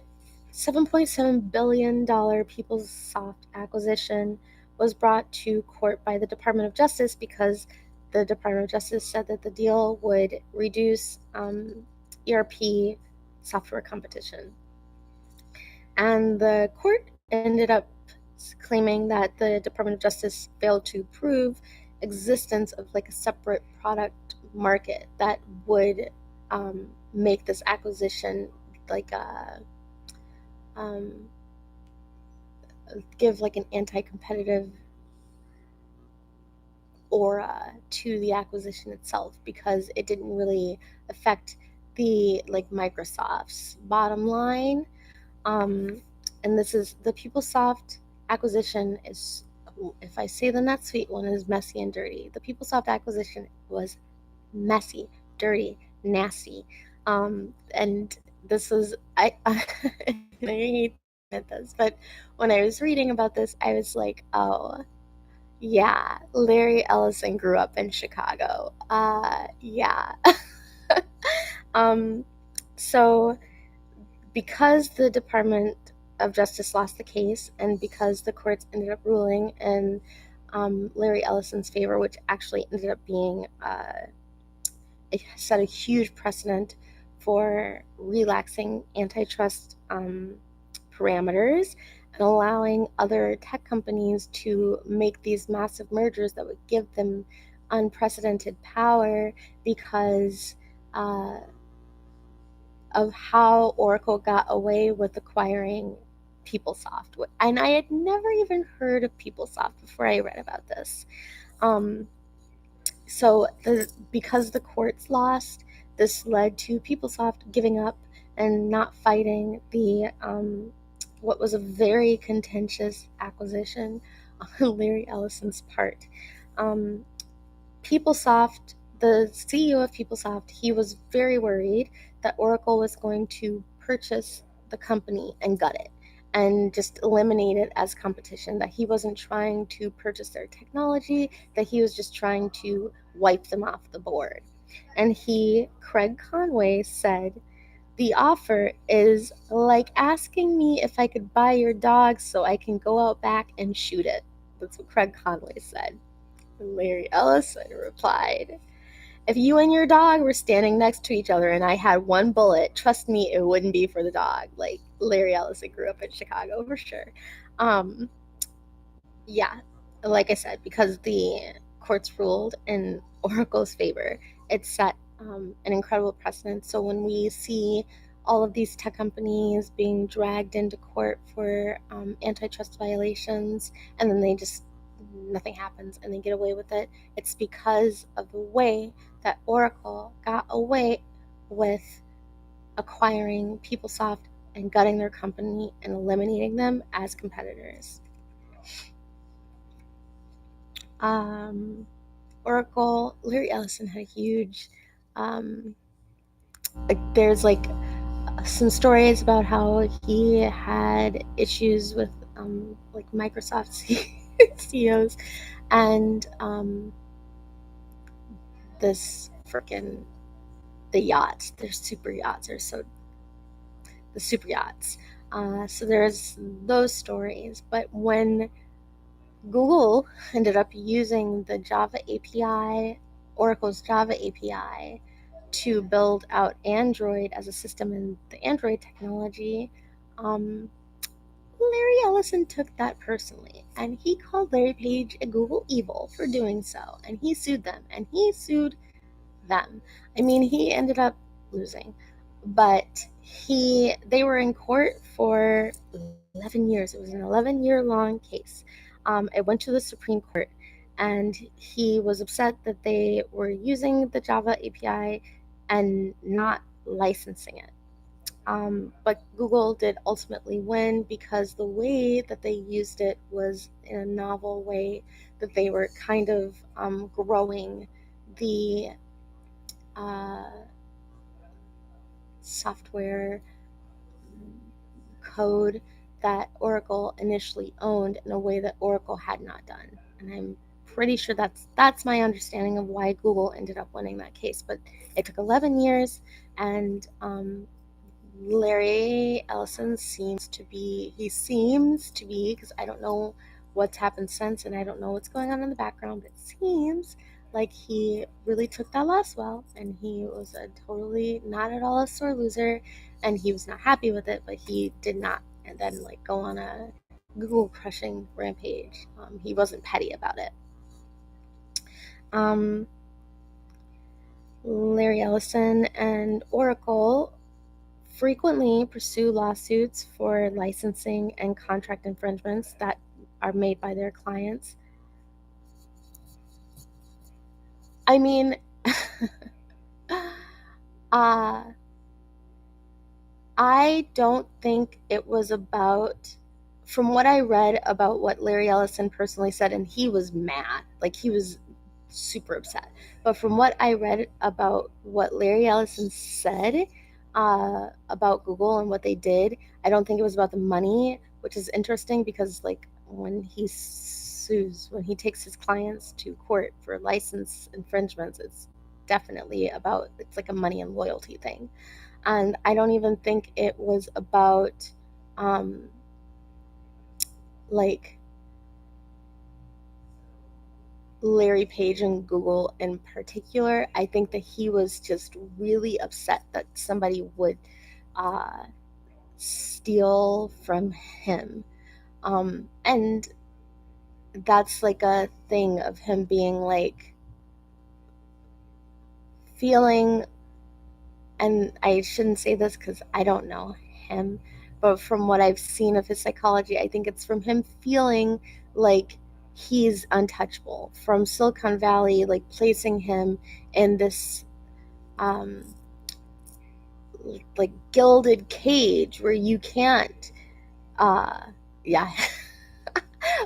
$7.7 billion PeopleSoft acquisition was brought to court by the Department of Justice because the Department of Justice said that the deal would reduce ERP software competition. And the court ended up claiming that the Department of Justice failed to prove existence of like a separate product market that would make this acquisition like a give like an anti-competitive aura to the acquisition itself, because it didn't really affect the like Microsoft's bottom line. And this is the PeopleSoft acquisition is, if I say the NetSuite one is messy and dirty, the PeopleSoft acquisition was messy, dirty, nasty. And this is I hate this, but when I was reading about this, I was like, oh yeah, Larry Ellison grew up in Chicago. Yeah. So because the Department of Justice lost the case, and because the courts ended up ruling in Larry Ellison's favor, which actually ended up being it set a huge precedent for relaxing antitrust parameters and allowing other tech companies to make these massive mergers that would give them unprecedented power because of how Oracle got away with acquiring PeopleSoft. And I had never even heard of PeopleSoft before I read about this. So because the courts lost, this led to PeopleSoft giving up and not fighting the what was a very contentious acquisition on Larry Ellison's part. Um, PeopleSoft, the CEO of PeopleSoft, he was very worried that Oracle was going to purchase the company and gut it and just eliminate it as competition, that he wasn't trying to purchase their technology, that he was just trying to wipe them off the board. And Craig Conway, said, "The offer is like asking me if I could buy your dog so I can go out back and shoot it." That's what Craig Conway said. Larry Ellison replied, "If you and your dog were standing next to each other and I had one bullet, trust me, it wouldn't be for the dog." Like, Larry Ellison grew up in Chicago for sure. Um, yeah, like I said, because the courts ruled in Oracle's favor, it set an incredible precedent. So when we see all of these tech companies being dragged into court for antitrust violations, and then nothing happens and they get away with it, it's because of the way that Oracle got away with acquiring PeopleSoft and gutting their company and eliminating them as competitors. Oracle, Larry Ellison had a huge, there's like some stories about how he had issues with like Microsoft CEOs, and this freaking the yachts, their super yachts are so the super yachts. So there's those stories, but when Google ended up using the Java API, Oracle's Java API, to build out Android as a system in the Android technology, Larry Ellison took that personally, and he called Larry Page a Google evil for doing so, and he sued them, and he sued them. I mean, he ended up losing, but they were in court for 11 years. It was an 11-year long case. It went to the Supreme Court, and he was upset that they were using the Java API and not licensing it. But Google did ultimately win because the way that they used it was in a novel way, that they were kind of growing the software code that Oracle initially owned in a way that Oracle had not done. And I'm pretty sure that's my understanding of why Google ended up winning that case. But it took 11 years, and Larry Ellison seems to be, because I don't know what's happened since and I don't know what's going on in the background, but it seems like he really took that loss well, and he was a totally not at all a sore loser, and he was not happy with it, but he did not and then like go on a Google crushing rampage. He wasn't petty about it. Larry Ellison and Oracle frequently pursue lawsuits for licensing and contract infringements that are made by their clients. I mean, I don't think it was about, from what I read about what Larry Ellison personally said, and he was mad, like he was super upset. But from what I read about what Larry Ellison said about Google and what they did, I don't think it was about the money, which is interesting because like when he takes his clients to court for license infringements, it's like a money and loyalty thing. And I don't even think it was about like Larry Page and Google in particular. I think that he was just really upset that somebody would steal from him. And that's like a thing of him being like feeling, and I shouldn't say this because I don't know him, but from what I've seen of his psychology, I think it's from him feeling like he's untouchable, from Silicon Valley, like placing him in this like gilded cage where you can't Yeah.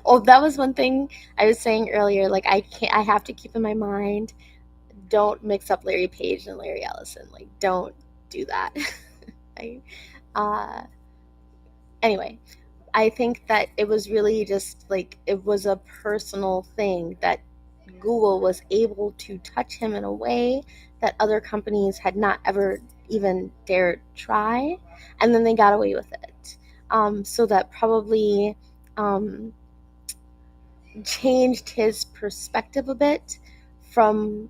Oh, that was one thing I was saying earlier. Like, I have to keep in my mind, don't mix up Larry Page and Larry Ellison. Like, don't do that. I, uh, anyway, I think that it was really just like, it was a personal thing that Google was able to touch him in a way that other companies had not ever even dared try, and then they got away with it. So that probably um, changed his perspective a bit from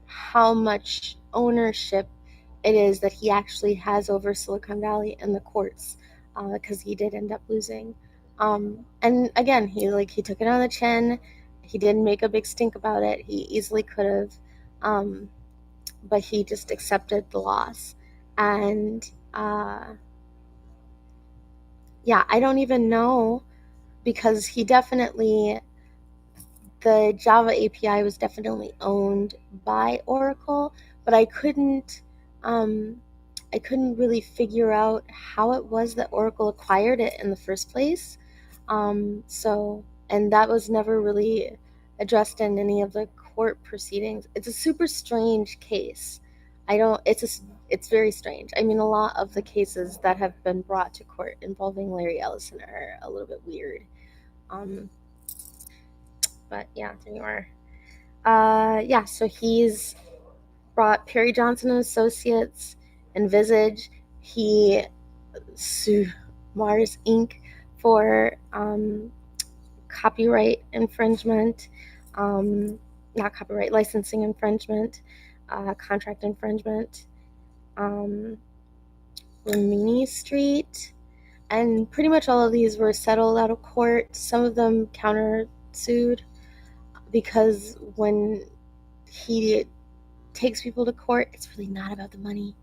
how much ownership it is that he actually has over Silicon Valley and the courts, because he did end up losing. And again, he took it on the chin. He didn't make a big stink about it. He easily could have, but he just accepted the loss. And yeah, I don't even know, because the Java API was definitely owned by Oracle, but um, I couldn't really figure out how it was that Oracle acquired it in the first place. And that was never really addressed in any of the court proceedings. It's a super strange case. It's very strange. I mean, a lot of the cases that have been brought to court involving Larry Ellison are a little bit weird. But yeah, there you are. Yeah, so he's brought Perry Johnson and Associates and Visage. He sued Mars Inc. for copyright infringement, not copyright, licensing infringement, contract infringement, Rimini Street, and pretty much all of these were settled out of court. Some of them countersued, because when he takes people to court, it's really not about the money.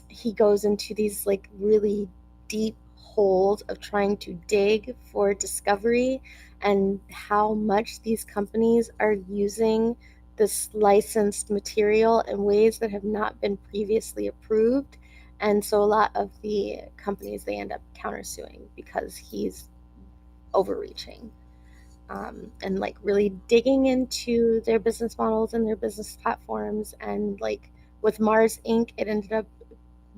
He goes into these like really deep holes of trying to dig for discovery, and how much these companies are using this licensed material in ways that have not been previously approved. And so a lot of the companies, they end up countersuing because he's overreaching. And like really digging into their business models and their business platforms. And like with Mars Inc., it ended up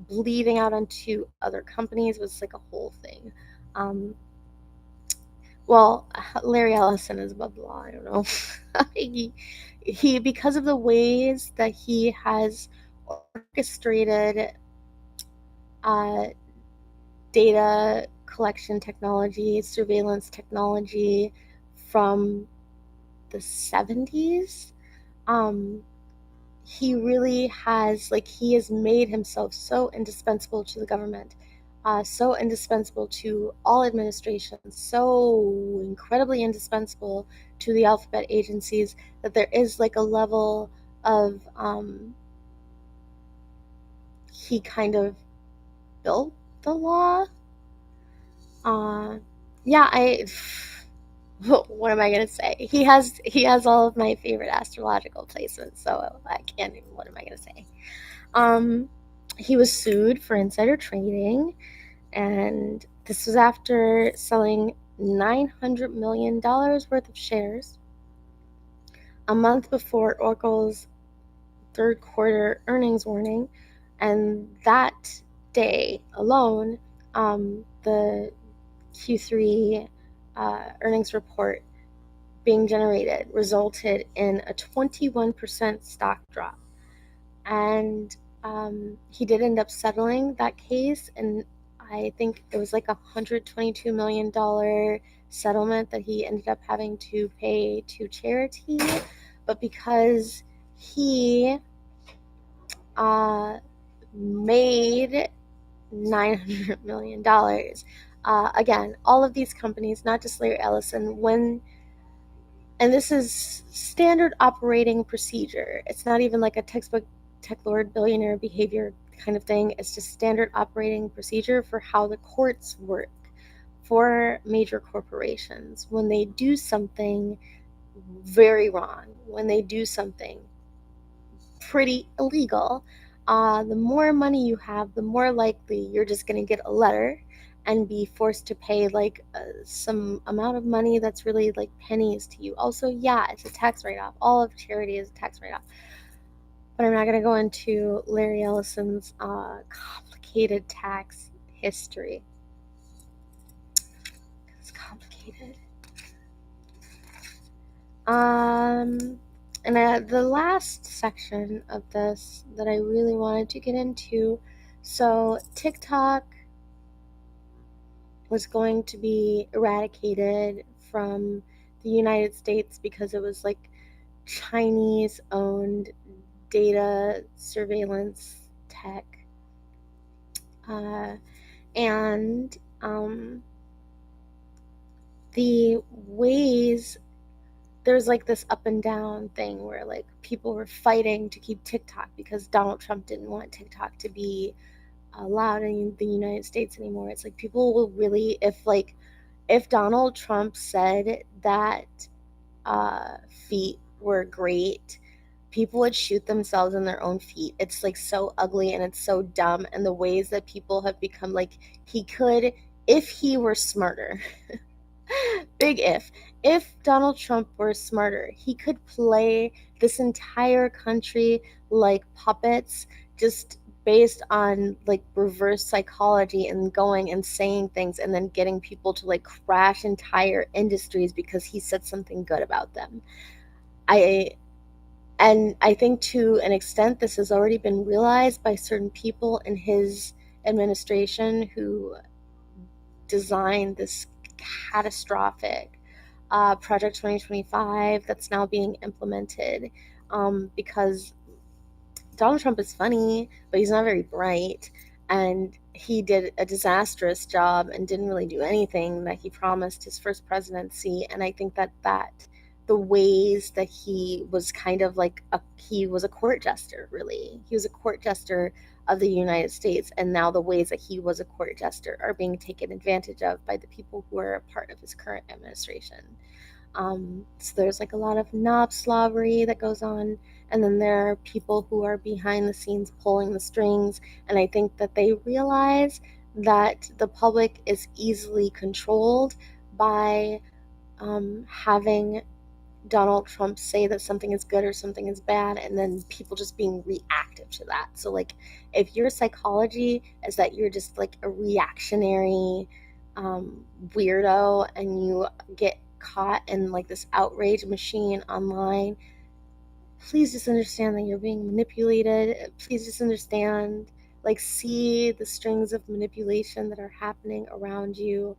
bleeding out onto other companies. It was like a whole thing. Well, Larry Ellison is above the law. I don't know. he because of the ways that he has orchestrated data collection technology, surveillance technology from the 70s. He really has, like, he has made himself so indispensable to the government, so indispensable to all administrations, so incredibly indispensable to the alphabet agencies, that there is like a level of he kind of built the law. Yeah, what am I gonna say? He has all of my favorite astrological placements, so I can't even. What am I gonna say? He was sued for insider trading, and this was after selling $900 million worth of shares a month before Oracle's third quarter earnings warning, and that day alone, the Q3 earnings report being generated resulted in a 21% stock drop. And he did end up settling that case, and I think it was like $122 million settlement that he ended up having to pay to charity. But because he made $900 million, again, all of these companies, not just Larry Ellison, and this is standard operating procedure. It's not even like a textbook techlord billionaire behavior kind of thing. It's just standard operating procedure for how the courts work for major corporations. When they do something very wrong, when they do something pretty illegal, the more money you have, the more likely you're just going to get a letter and be forced to pay like some amount of money that's really like pennies to you. Also, yeah, it's a tax write-off. All of charity is a tax write-off. But I'm not going to go into Larry Ellison's complicated tax history. It's complicated. And the last section of this that I really wanted to get into, so TikTok was going to be eradicated from the United States because it was like Chinese owned data surveillance tech. And the ways, there's like this up and down thing where like people were fighting to keep TikTok because Donald Trump didn't want TikTok to be allowed in the United States anymore. It's like people will really, if Donald Trump said that feet were great, people would shoot themselves in their own feet. It's like so ugly and it's so dumb. And the ways that people have become, like, he could, if he were smarter, big if Donald Trump were smarter, he could play this entire country like puppets, just based on like reverse psychology and going and saying things and then getting people to like crash entire industries because he said something good about them. I think to an extent this has already been realized by certain people in his administration who designed this catastrophic Project 2025 that's now being implemented, because Donald Trump is funny, but he's not very bright, and he did a disastrous job and didn't really do anything that he promised his first presidency. And I think that the ways that he was kind of like he was a court jester, really. He was a court jester of the United States, and now the ways that he was a court jester are being taken advantage of by the people who are a part of his current administration. So there's like a lot of knob slobbery that goes on, and then there are people who are behind the scenes pulling the strings, and I think that they realize that the public is easily controlled by having Donald Trump say that something is good or something is bad, and then people just being reactive to that. So like if your psychology is that you're just like a reactionary weirdo and you get caught in like this outrage machine online, please just understand that you're being manipulated. Please just understand, like, see the strings of manipulation that are happening around you.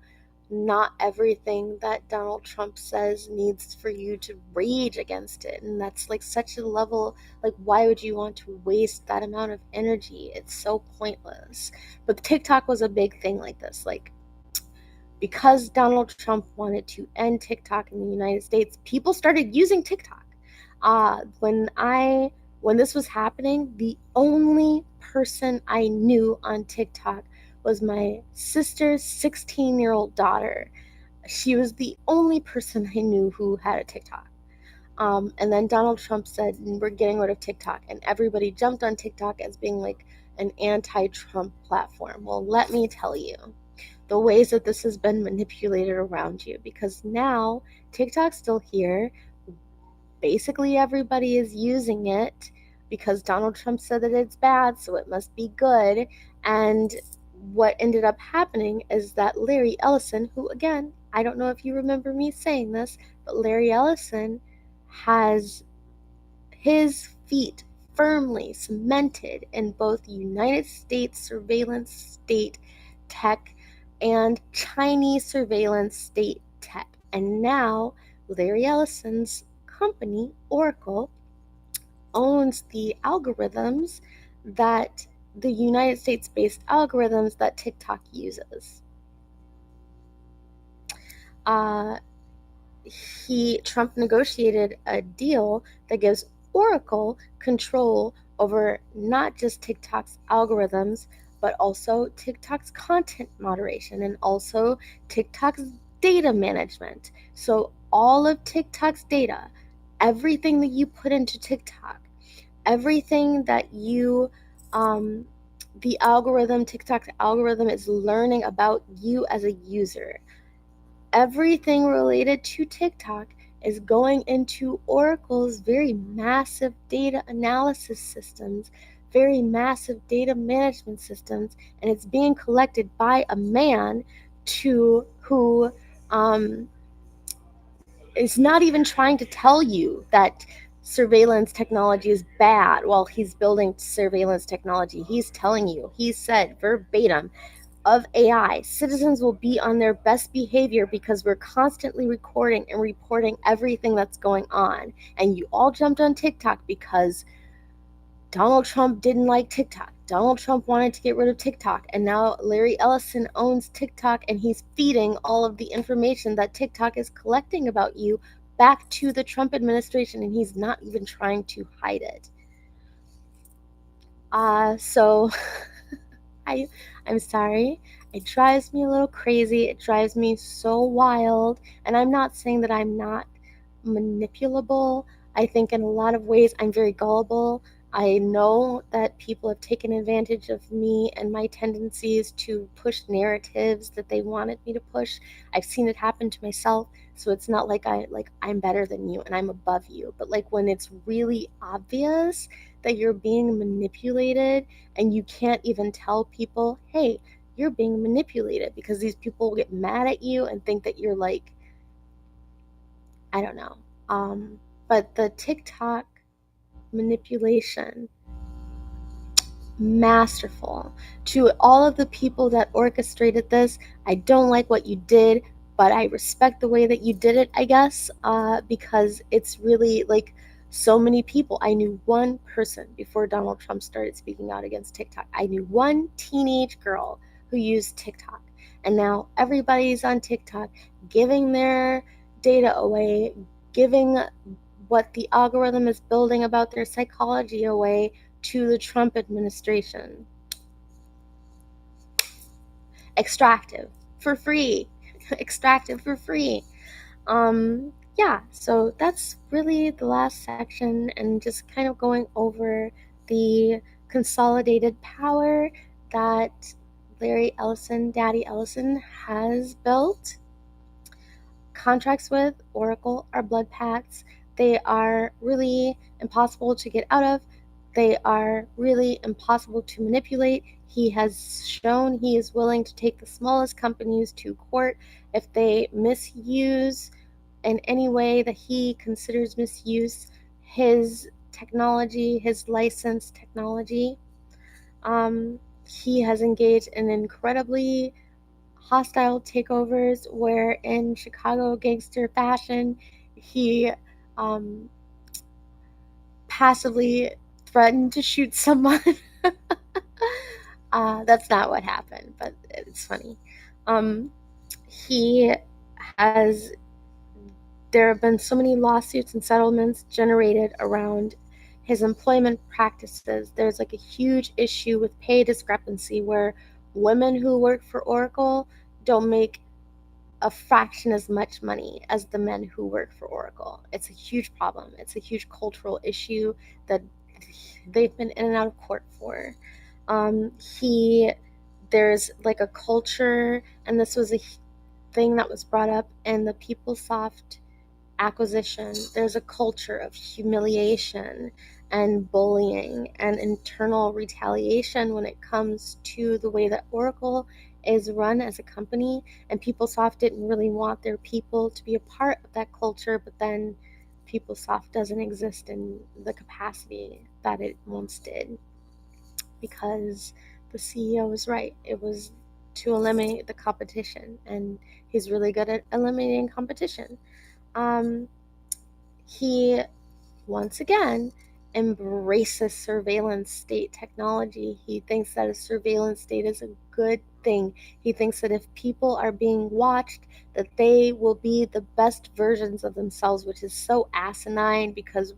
Not everything that Donald Trump says needs for you to rage against it. And that's like such a level, like, why would you want to waste that amount of energy? It's so pointless. But TikTok was a big thing like this. Like, because Donald Trump wanted to end TikTok in the United States, people started using TikTok. When this was happening, the only person I knew on TikTok was my sister's 16-year-old daughter. She was the only person I knew who had a TikTok. And then Donald Trump said, we're getting rid of TikTok. And everybody jumped on TikTok as being like an anti-Trump platform. Well, let me tell you the ways that this has been manipulated around you, because now TikTok's still here. Basically everybody is using it because Donald Trump said that it's bad, so it must be good. And what ended up happening is that Larry Ellison, who, again, I don't know if you remember me saying this, but Larry Ellison has his feet firmly cemented in both United States surveillance state tech and Chinese surveillance state tech. And now Larry Ellison's company, Oracle, owns the algorithms that the United States-based algorithms that TikTok uses. Trump negotiated a deal that gives Oracle control over not just TikTok's algorithms, but also TikTok's content moderation and also TikTok's data management. So all of TikTok's data, everything that you put into TikTok, everything that you the algorithm, TikTok's algorithm, is learning about you as a user. Everything related to TikTok is going into Oracle's very massive data analysis systems, very massive data management systems, and it's being collected by a man who is not even trying to tell you that surveillance technology is bad while he's building surveillance technology. He's telling you, he said verbatim, of AI, citizens will be on their best behavior because we're constantly recording and reporting everything that's going on. And you all jumped on TikTok because Donald Trump didn't like TikTok. Donald Trump wanted to get rid of TikTok. And now Larry Ellison owns TikTok, and he's feeding all of the information that TikTok is collecting about you back to the Trump administration, and he's not even trying to hide it. So I'm sorry. It drives me a little crazy. It drives me so wild. And I'm not saying that I'm not manipulable. I think in a lot of ways I'm very gullible. I know that people have taken advantage of me and my tendencies to push narratives that they wanted me to push. I've seen it happen to myself. So it's not like I'm better than you and I'm above you. But like when it's really obvious that you're being manipulated and you can't even tell people, hey, you're being manipulated, because these people get mad at you and think that you're like, I don't know. But the TikTok manipulation, masterful. To all of the people that orchestrated this, I don't like what you did, but I respect the way that you did it, I guess, because it's really like so many people. I knew one person before Donald Trump started speaking out against TikTok. I knew one teenage girl who used TikTok. And now everybody's on TikTok giving their data away, giving what the algorithm is building about their psychology away to the Trump administration. Extractive for free. Extractive for free. Yeah, so that's really the last section, and just kind of going over the consolidated power that Larry Ellison, Daddy Ellison, has built. Contracts with Oracle are blood pacts. They are really impossible to get out of. They are really impossible to manipulate. He has shown he is willing to take the smallest companies to court if they misuse in any way that he considers misuse his technology, his licensed technology. He has engaged in incredibly hostile takeovers where, in Chicago gangster fashion, he passively threatened to shoot someone. That's not what happened, but it's funny. He has There have been so many lawsuits and settlements generated around his employment practices. There's like a huge issue with pay discrepancy where women who work for Oracle don't make a fraction as much money as the men who work for Oracle. It's a huge problem. It's a huge cultural issue that they've been in and out of court for. There's like a culture, and this was a thing that was brought up in the PeopleSoft acquisition. There's a culture of humiliation and bullying and internal retaliation when it comes to the way that Oracle is run as a company, and PeopleSoft didn't really want their people to be a part of that culture, but then PeopleSoft doesn't exist in the capacity that it once did, because the CEO was right. It was to eliminate the competition, and he's really good at eliminating competition. He, once again, embraces surveillance state technology. He thinks that a surveillance state is a good thing. He thinks that if people are being watched, that they will be the best versions of themselves, which is so asinine, because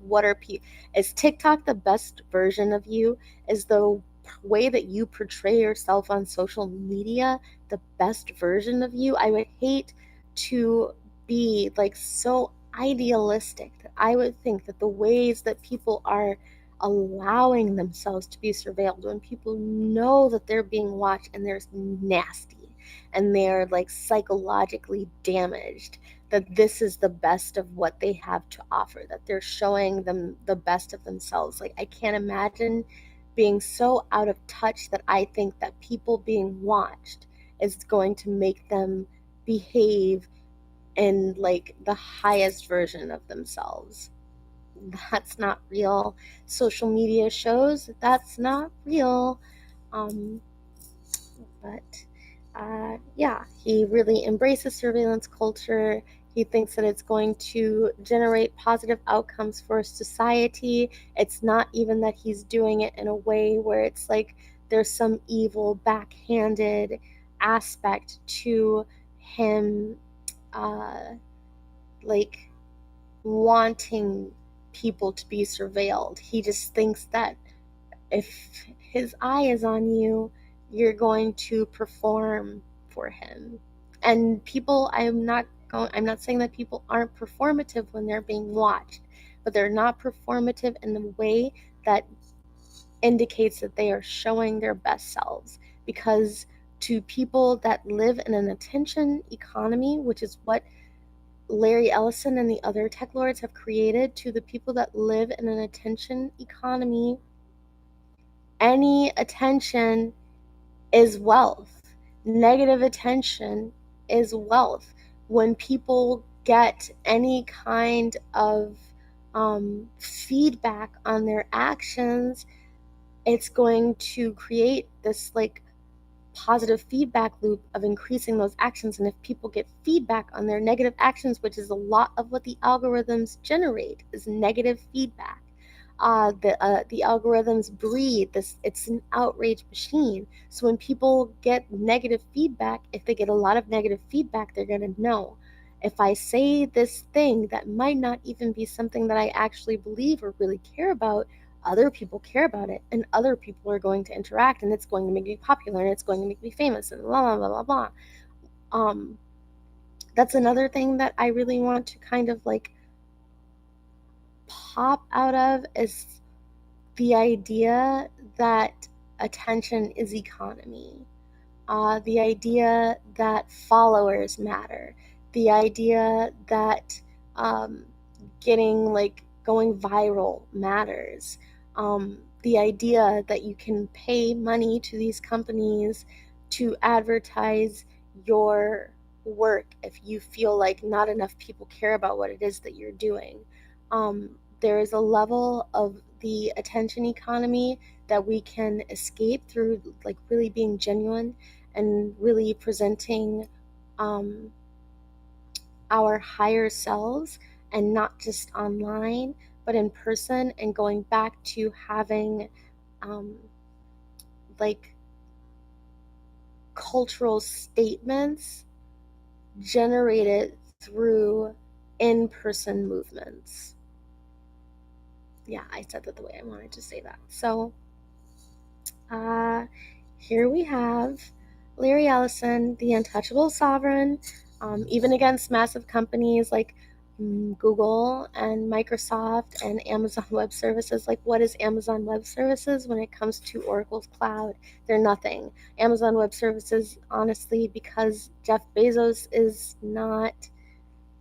is TikTok the best version of you? Is the way that you portray yourself on social media the best version of you? I would hate to be like so idealistic that I would think that the ways that people are allowing themselves to be surveilled, when people know that they're being watched and they're nasty and they're like psychologically damaged, that this is the best of what they have to offer, that they're showing them the best of themselves. Like, I can't imagine being so out of touch that I think that people being watched is going to make them behave in like the highest version of themselves. That's not real. Social media shows that's not real. Um, but yeah, he really embraces surveillance culture. He thinks that it's going to generate positive outcomes for society. It's not even that he's doing it in a way where it's like there's some evil, backhanded aspect to him, like wanting people to be surveilled. He just thinks that if his eye is on you, you're going to perform for him. And people, I'm not saying that people aren't performative when they're being watched, but they're not performative in the way that indicates that they are showing their best selves. Because to people that live in an attention economy, which is what Larry Ellison and the other tech lords have created, to the people that live in an attention economy, any attention is wealth. Negative attention is wealth. When people get any kind of feedback on their actions, it's going to create this like positive feedback loop of increasing those actions. And if people get feedback on their negative actions, which is a lot of what the algorithms generate, is negative feedback. The algorithms breed this. It's an outrage machine. So when people get negative feedback, if they get a lot of negative feedback, they're going to know, if I say this thing that might not even be something that I actually believe or really care about, other people care about it, and other people are going to interact, and it's going to make me popular, and it's going to make me famous, and blah blah blah blah blah. That's another thing that I really want to kind of like pop out of, is the idea that attention is economy. The idea that followers matter. The idea that getting like going viral matters. The idea that you can pay money to these companies to advertise your work if you feel like not enough people care about what it is that you're doing. There is a level of the attention economy that we can escape through like really being genuine and really presenting our higher selves, and not just online but in person, and going back to having like cultural statements generated through in-person movements. Yeah, I said that the way I wanted to say that. So here we have Larry Ellison, the untouchable sovereign, even against massive companies like Google and Microsoft and Amazon Web Services. Like, what is Amazon Web Services when it comes to Oracle's cloud? They're nothing. Amazon Web Services, honestly, because Jeff Bezos is not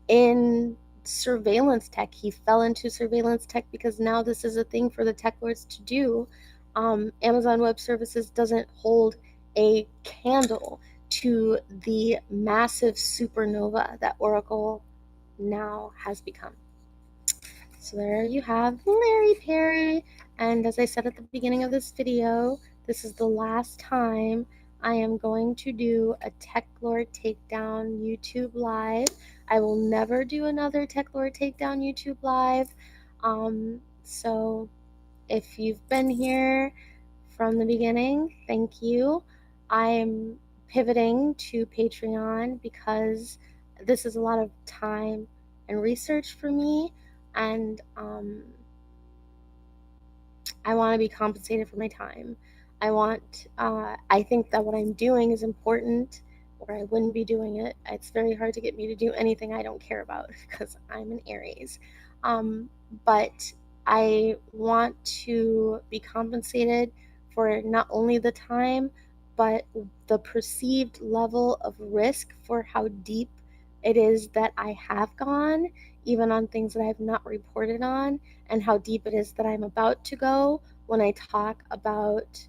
in surveillance tech. He fell into surveillance tech because now this is a thing for the tech lords to do. Amazon Web Services doesn't hold a candle to the massive supernova that Oracle now has become. So there you have Larry Parry. And as I said at the beginning of this video, this is the last time I am going to do a Tech Lord Takedown YouTube Live. I will never do another Tech Lord Takedown YouTube Live. So if you've been here from the beginning, thank you. I'm pivoting to Patreon because this is a lot of time and research for me, and I want to be compensated for my time. I think that what I'm doing is important, or I wouldn't be doing it. It's very hard to get me to do anything I don't care about because I'm an Aries. But I want to be compensated for not only the time, but the perceived level of risk for how deep it is that I have gone, even on things that I've not reported on, and how deep it is that I'm about to go when I talk about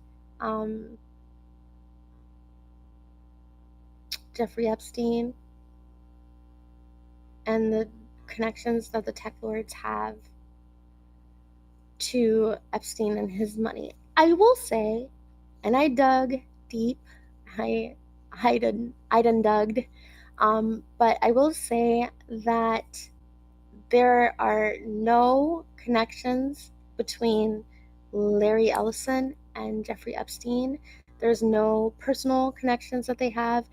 Jeffrey Epstein and the connections that the techlords have to Epstein and his money. I will say, and I dug deep, I done dug, but I will say that there are no connections between Larry Ellison and Jeffrey Epstein. There's no personal connections that they have.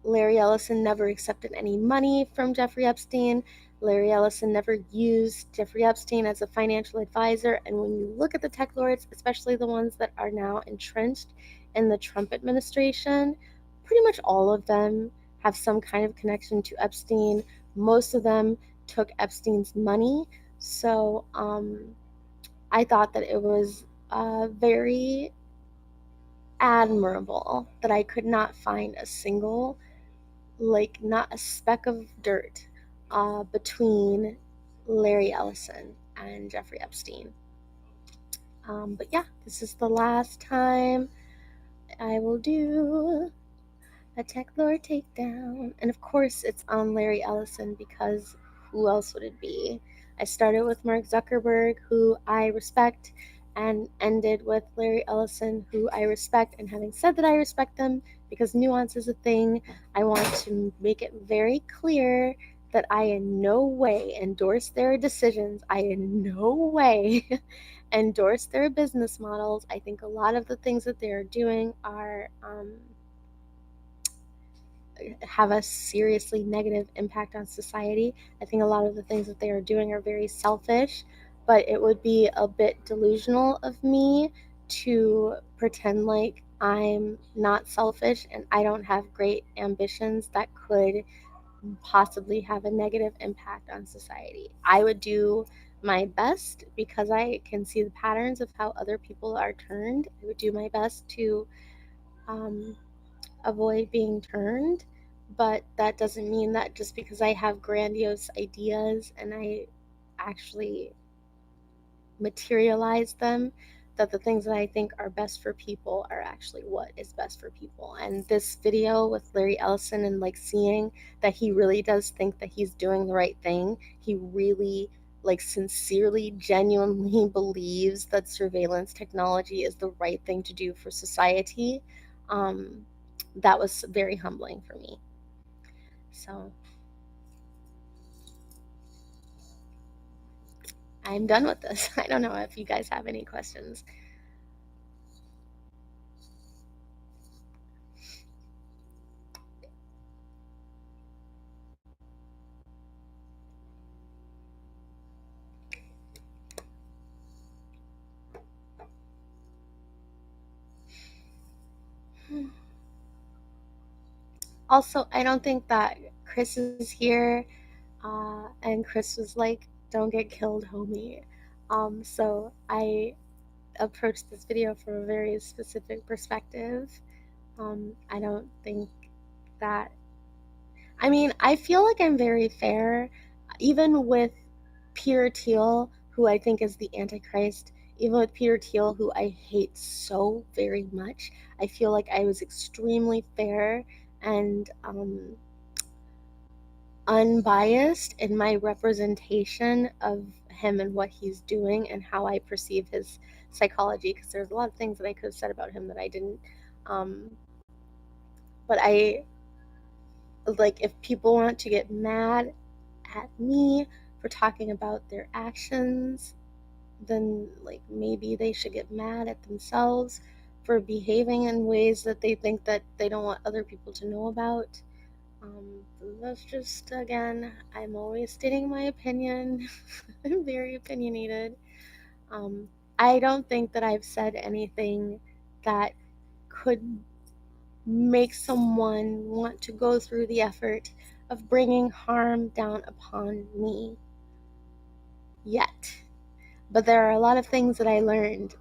Larry Ellison never accepted any money from Jeffrey Epstein. Larry Ellison never used Jeffrey Epstein as a financial advisor. And when you look at the tech lords, especially the ones that are now entrenched in the Trump administration, pretty much all of them have some kind of connection to Epstein. Most of them took Epstein's money. So I thought that it was very admirable that I could not find a single, like, not a speck of dirt between Larry Ellison and Jeffrey Epstein. But yeah, this is the last time I will do a tech lore takedown. And of course, it's on Larry Ellison because who else would it be? I started with Mark Zuckerberg, who I respect, and ended with Larry Ellison, who I respect. And having said that I respect them, because nuance is a thing, I want to make it very clear that I in no way endorse their decisions. I in no way endorse their business models. I think a lot of the things that they are doing are have a seriously negative impact on society. I think a lot of the things that they are doing are very selfish, but it would be a bit delusional of me to pretend like I'm not selfish and I don't have great ambitions that could possibly have a negative impact on society. I would do my best because I can see the patterns of how other people are turned. I would do my best to avoid being turned, but that doesn't mean that just because I have grandiose ideas and I actually materialize them, that the things that I think are best for people are actually what is best for people. And this video with Larry Ellison, and like seeing that he really does think that he's doing the right thing, he really like sincerely, genuinely believes that surveillance technology is the right thing to do for society. That was very humbling for me. So I'm done with this. I don't know if you guys have any questions. Also, I don't think that Chris is here, and Chris was like, "Don't get killed, homie." So I approached this video from a very specific perspective. I don't think that. I mean, I feel like I'm very fair, even with Peter Thiel, who I think is the Antichrist. Even with Peter Thiel, who I hate so very much, I feel like I was extremely fair and unbiased in my representation of him and what he's doing and how I perceive his psychology, because there's a lot of things that I could have said about him that I didn't. But I, like, if people want to get mad at me for talking about their actions, then like maybe they should get mad at themselves for behaving in ways that they think that they don't want other people to know about. That's just, again, I'm always stating my opinion. I'm very opinionated. I don't think that I've said anything that could make someone want to go through the effort of bringing harm down upon me. yet. But there are a lot of things that I learned,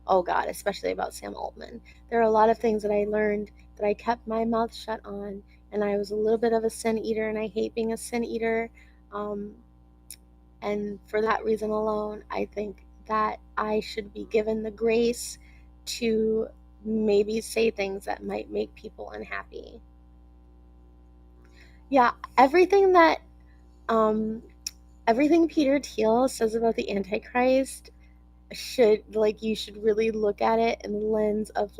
oh God, especially about Sam Altman. There are a lot of things that I learned that I kept my mouth shut on, and I was a little bit of a sin eater, and I hate being a sin eater. And for that reason alone, I think that I should be given the grace to maybe say things that might make people unhappy. Yeah, everything Peter Thiel says about the Antichrist you should really look at it in the lens of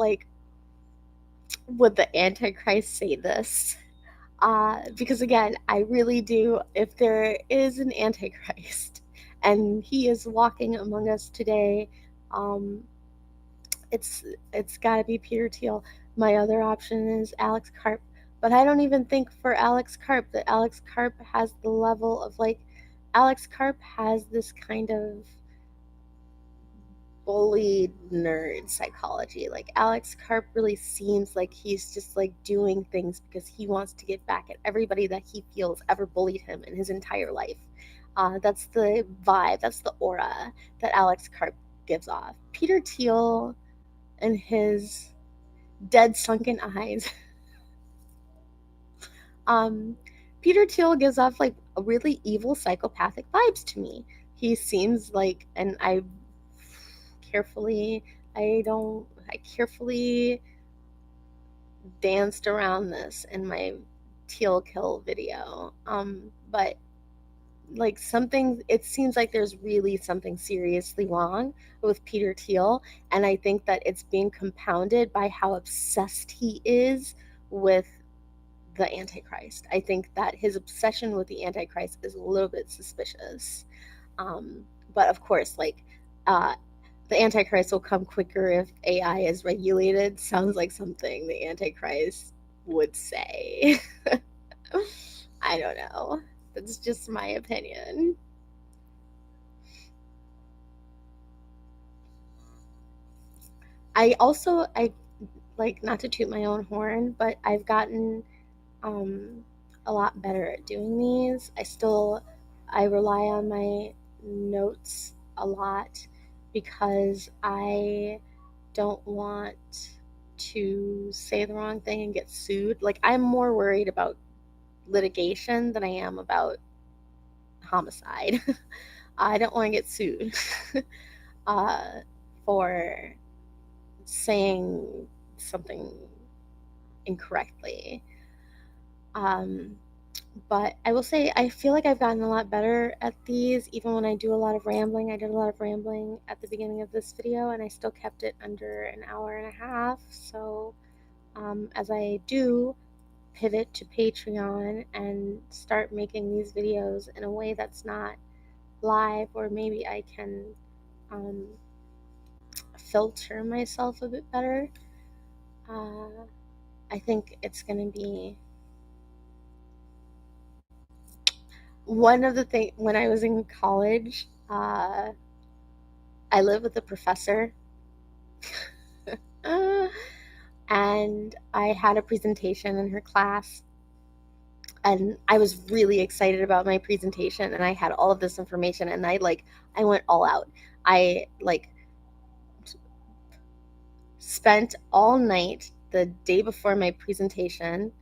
would the Antichrist say this? Because again, I really do, if there is an Antichrist and he is walking among us today, it's got to be Peter Thiel. My other option is Alex Karp, but I don't even think for Alex Karp that Alex Karp has the level of Alex Karp has this kind of bullied nerd psychology. Alex Karp really seems like he's just doing things because he wants to get back at everybody that he feels ever bullied him in his entire life. That's the vibe, that's the aura that Alex Karp gives off. Peter Thiel and his dead sunken eyes. Peter Thiel gives off a really evil psychopathic vibes to me. He seems and I carefully danced around this in my Teal kill video. But it seems like there's really something seriously wrong with Peter Thiel, and I think that it's being compounded by how obsessed he is with the Antichrist. I think that his obsession with the Antichrist is a little bit suspicious. But of course, the Antichrist will come quicker if AI is regulated sounds like something the Antichrist would say. I don't know. That's just my opinion. I not to toot my own horn, but I've gotten a lot better at doing these. I rely on my notes a lot because I don't want to say the wrong thing and get sued. I'm more worried about litigation than I am about homicide. I don't want to get sued for saying something incorrectly. But I will say I feel like I've gotten a lot better at these, even when I do a lot of rambling. I did a lot of rambling at the beginning of this video, and I still kept it under an hour and a half. So as I do pivot to Patreon and start making these videos in a way that's not live, or maybe I can filter myself a bit better, I think it's going to be one of the things. When I was in college, I lived with a professor and I had a presentation in her class, and I was really excited about my presentation, and I had all of this information, and I went all out. I spent all night the day before my presentation.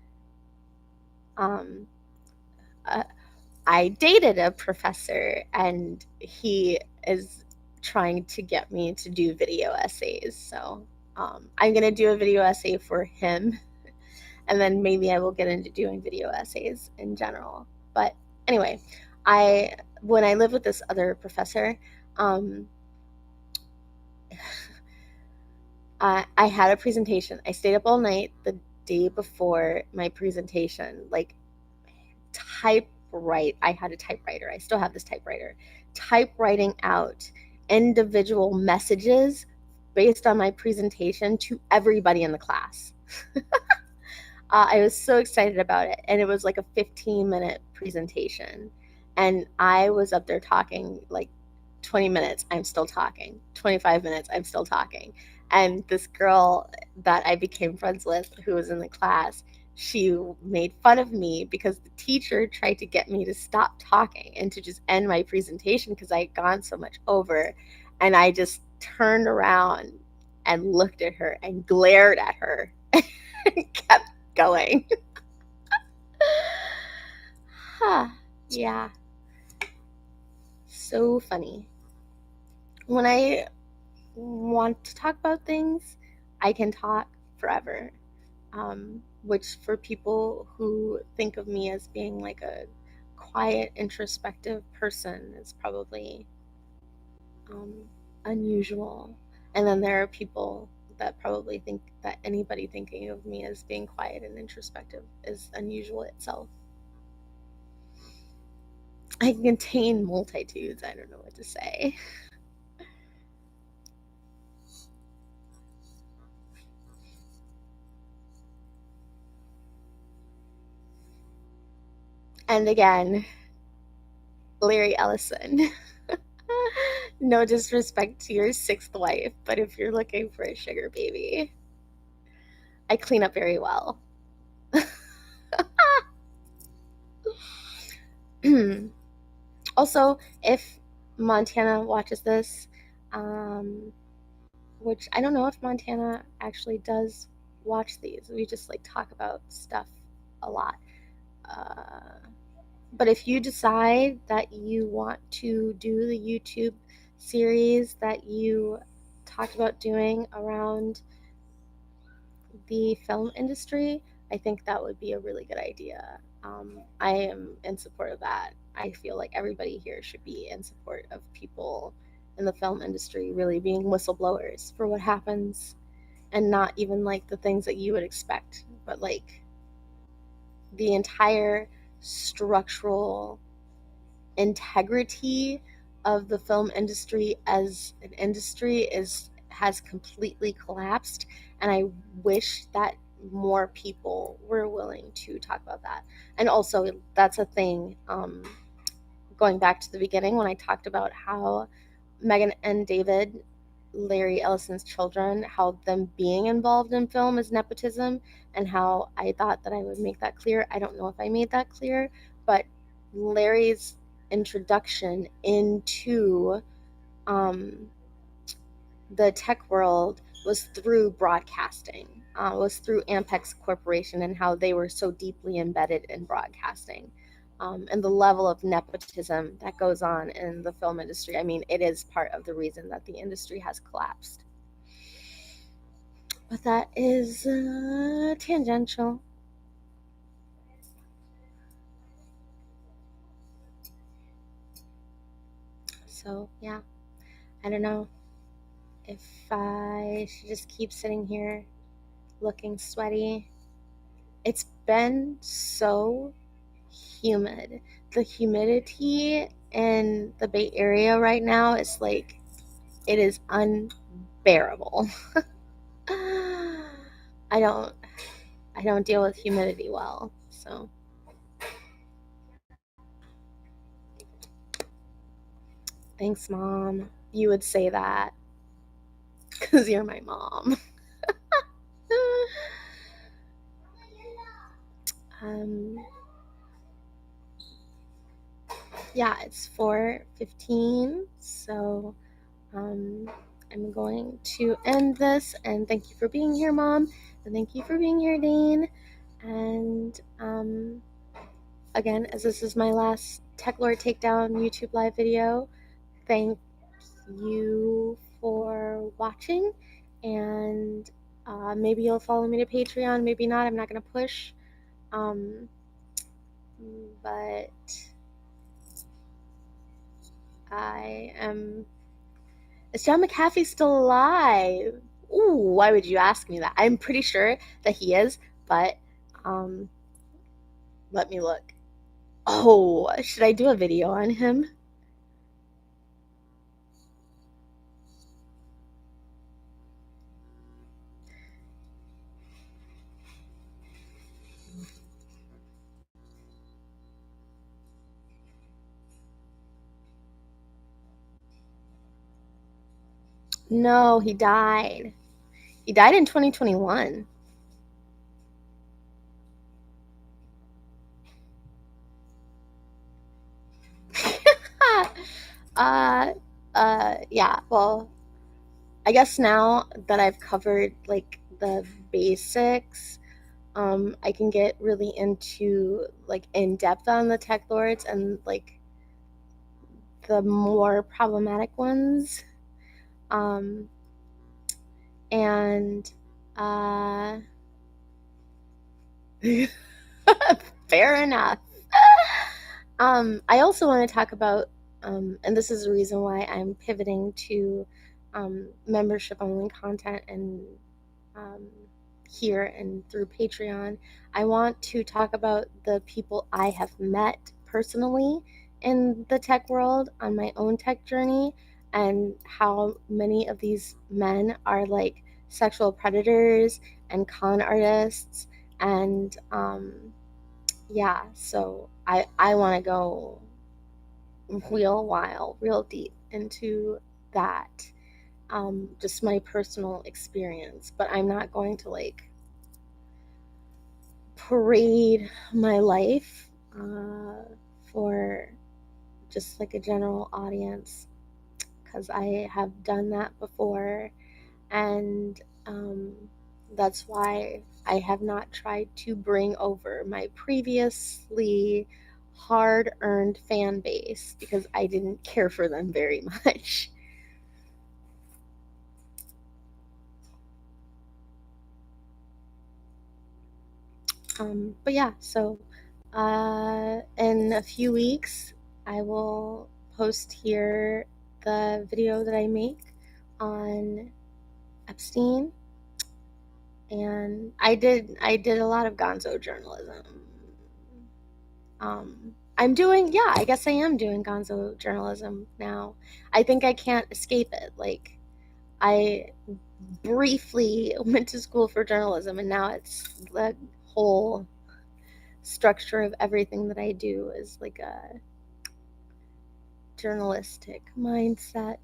I dated a professor, and he is trying to get me to do video essays. So I'm going to do a video essay for him, and then maybe I will get into doing video essays in general. But anyway, when I lived with this other professor, I had a presentation. I stayed up all night the day before my presentation, I had a typewriter. I still have this typewriter. Typewriting out individual messages based on my presentation to everybody in the class. I was so excited about it, and it was a 15-minute presentation, and I was up there talking 20 minutes, I'm still talking. 25 minutes, I'm still talking. And this girl that I became friends with, who was in the class, she made fun of me because the teacher tried to get me to stop talking and to just end my presentation because I had gone so much over. And I just turned around and looked at her and glared at her and kept going. Huh. Yeah. So funny. When I want to talk about things, I can talk forever. Which for people who think of me as being like a quiet, introspective person is probably unusual. And then there are people that probably think that anybody thinking of me as being quiet and introspective is unusual itself. I can contain multitudes. I don't know what to say. And again, Larry Ellison. No disrespect to your sixth wife, but if you're looking for a sugar baby, I clean up very well. Also, if Montana watches this, which I don't know if Montana actually does watch these, we just like talk about stuff a lot. But if you decide that you want to do the YouTube series that you talked about doing around the film industry, I think that would be a really good idea. I am in support of that. I feel like everybody here should be in support of people in the film industry really being whistleblowers for what happens, and not even like the things that you would expect, but like the entire structural integrity of the film industry as an industry has completely collapsed, and I wish that more people were willing to talk about that. And also, that's a thing, going back to the beginning when I talked about how Megan and David, Larry Ellison's children, how them being involved in film is nepotism, and how I thought that I would make that clear. I don't know if I made that clear, but Larry's introduction into the tech world was through broadcasting, was through Ampex Corporation, and how they were so deeply embedded in broadcasting. And the level of nepotism that goes on in the film industry. I mean, it is part of the reason that the industry has collapsed. But that is tangential. So, yeah, I don't know if I should just keep sitting here looking sweaty. It's been so humid. The humidity in the Bay Area right now is like, it is unbearable. I don't deal with humidity well, so thanks, Mom. You would say that because you're my mom. um, yeah, it's 4:15, so I'm going to end this, and thank you for being here, Mom, and thank you for being here, Dane. And again, as this is my last Techlord Takedown YouTube live video, thank you for watching, and maybe you'll follow me to Patreon, maybe not. I'm not going to push, but I am. Is John McAfee still alive? Ooh, why would you ask me that? I'm pretty sure that he is, but let me look. Oh, should I do a video on him? No, he died. He died in 2021. Yeah, well, I guess now that I've covered like the basics, I can get really into like in depth on the tech lords and like the more problematic ones. Um, and uh, fair enough. I also want to talk about, and this is the reason why I'm pivoting to membership only content and um, here and through Patreon. I want to talk about the people I have met personally in the tech world on my own tech journey, and how many of these men are like sexual predators and con artists. And yeah, so I want to go real deep into that, just my personal experience. But I'm not going to like parade my life for just like a general audience, because I have done that before, and that's why I have not tried to bring over my previously hard-earned fan base, because I didn't care for them very much. But yeah, so in a few weeks, I will post here the video that I make on Epstein, and I did a lot of gonzo journalism. I guess I am doing gonzo journalism now. I think I can't escape it. Like, I briefly went to school for journalism, and now it's the whole structure of everything that I do is like a journalistic mindset.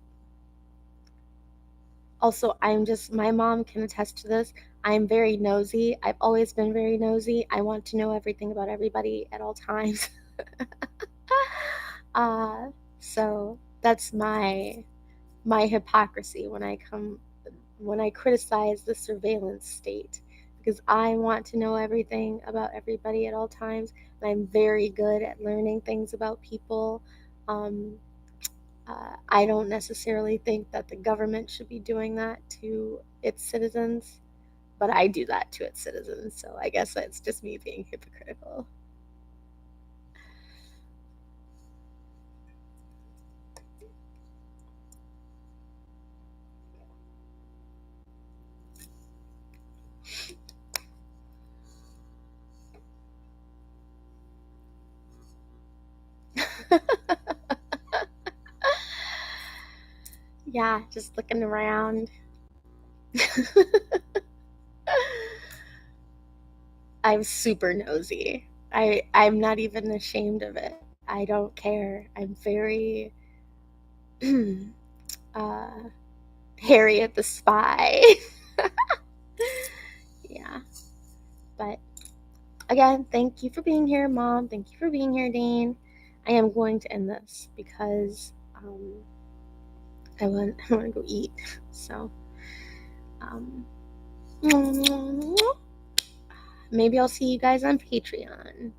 Also, my mom can attest to this. I'm very nosy. I've always been very nosy. I want to know everything about everybody at all times. uh, so that's my hypocrisy when I criticize the surveillance state, because I want to know everything about everybody at all times, and I'm very good at learning things about people. I don't necessarily think that the government should be doing that to its citizens, but I do that to its citizens, so I guess that's just me being hypocritical. Yeah, just looking around. I'm super nosy. I'm not even ashamed of it. I don't care. I'm very uh, Harriet the Spy. Yeah. But again, thank you for being here, Mom. Thank you for being here, Dean. I am going to end this because I want to go eat. So maybe I'll see you guys on Patreon.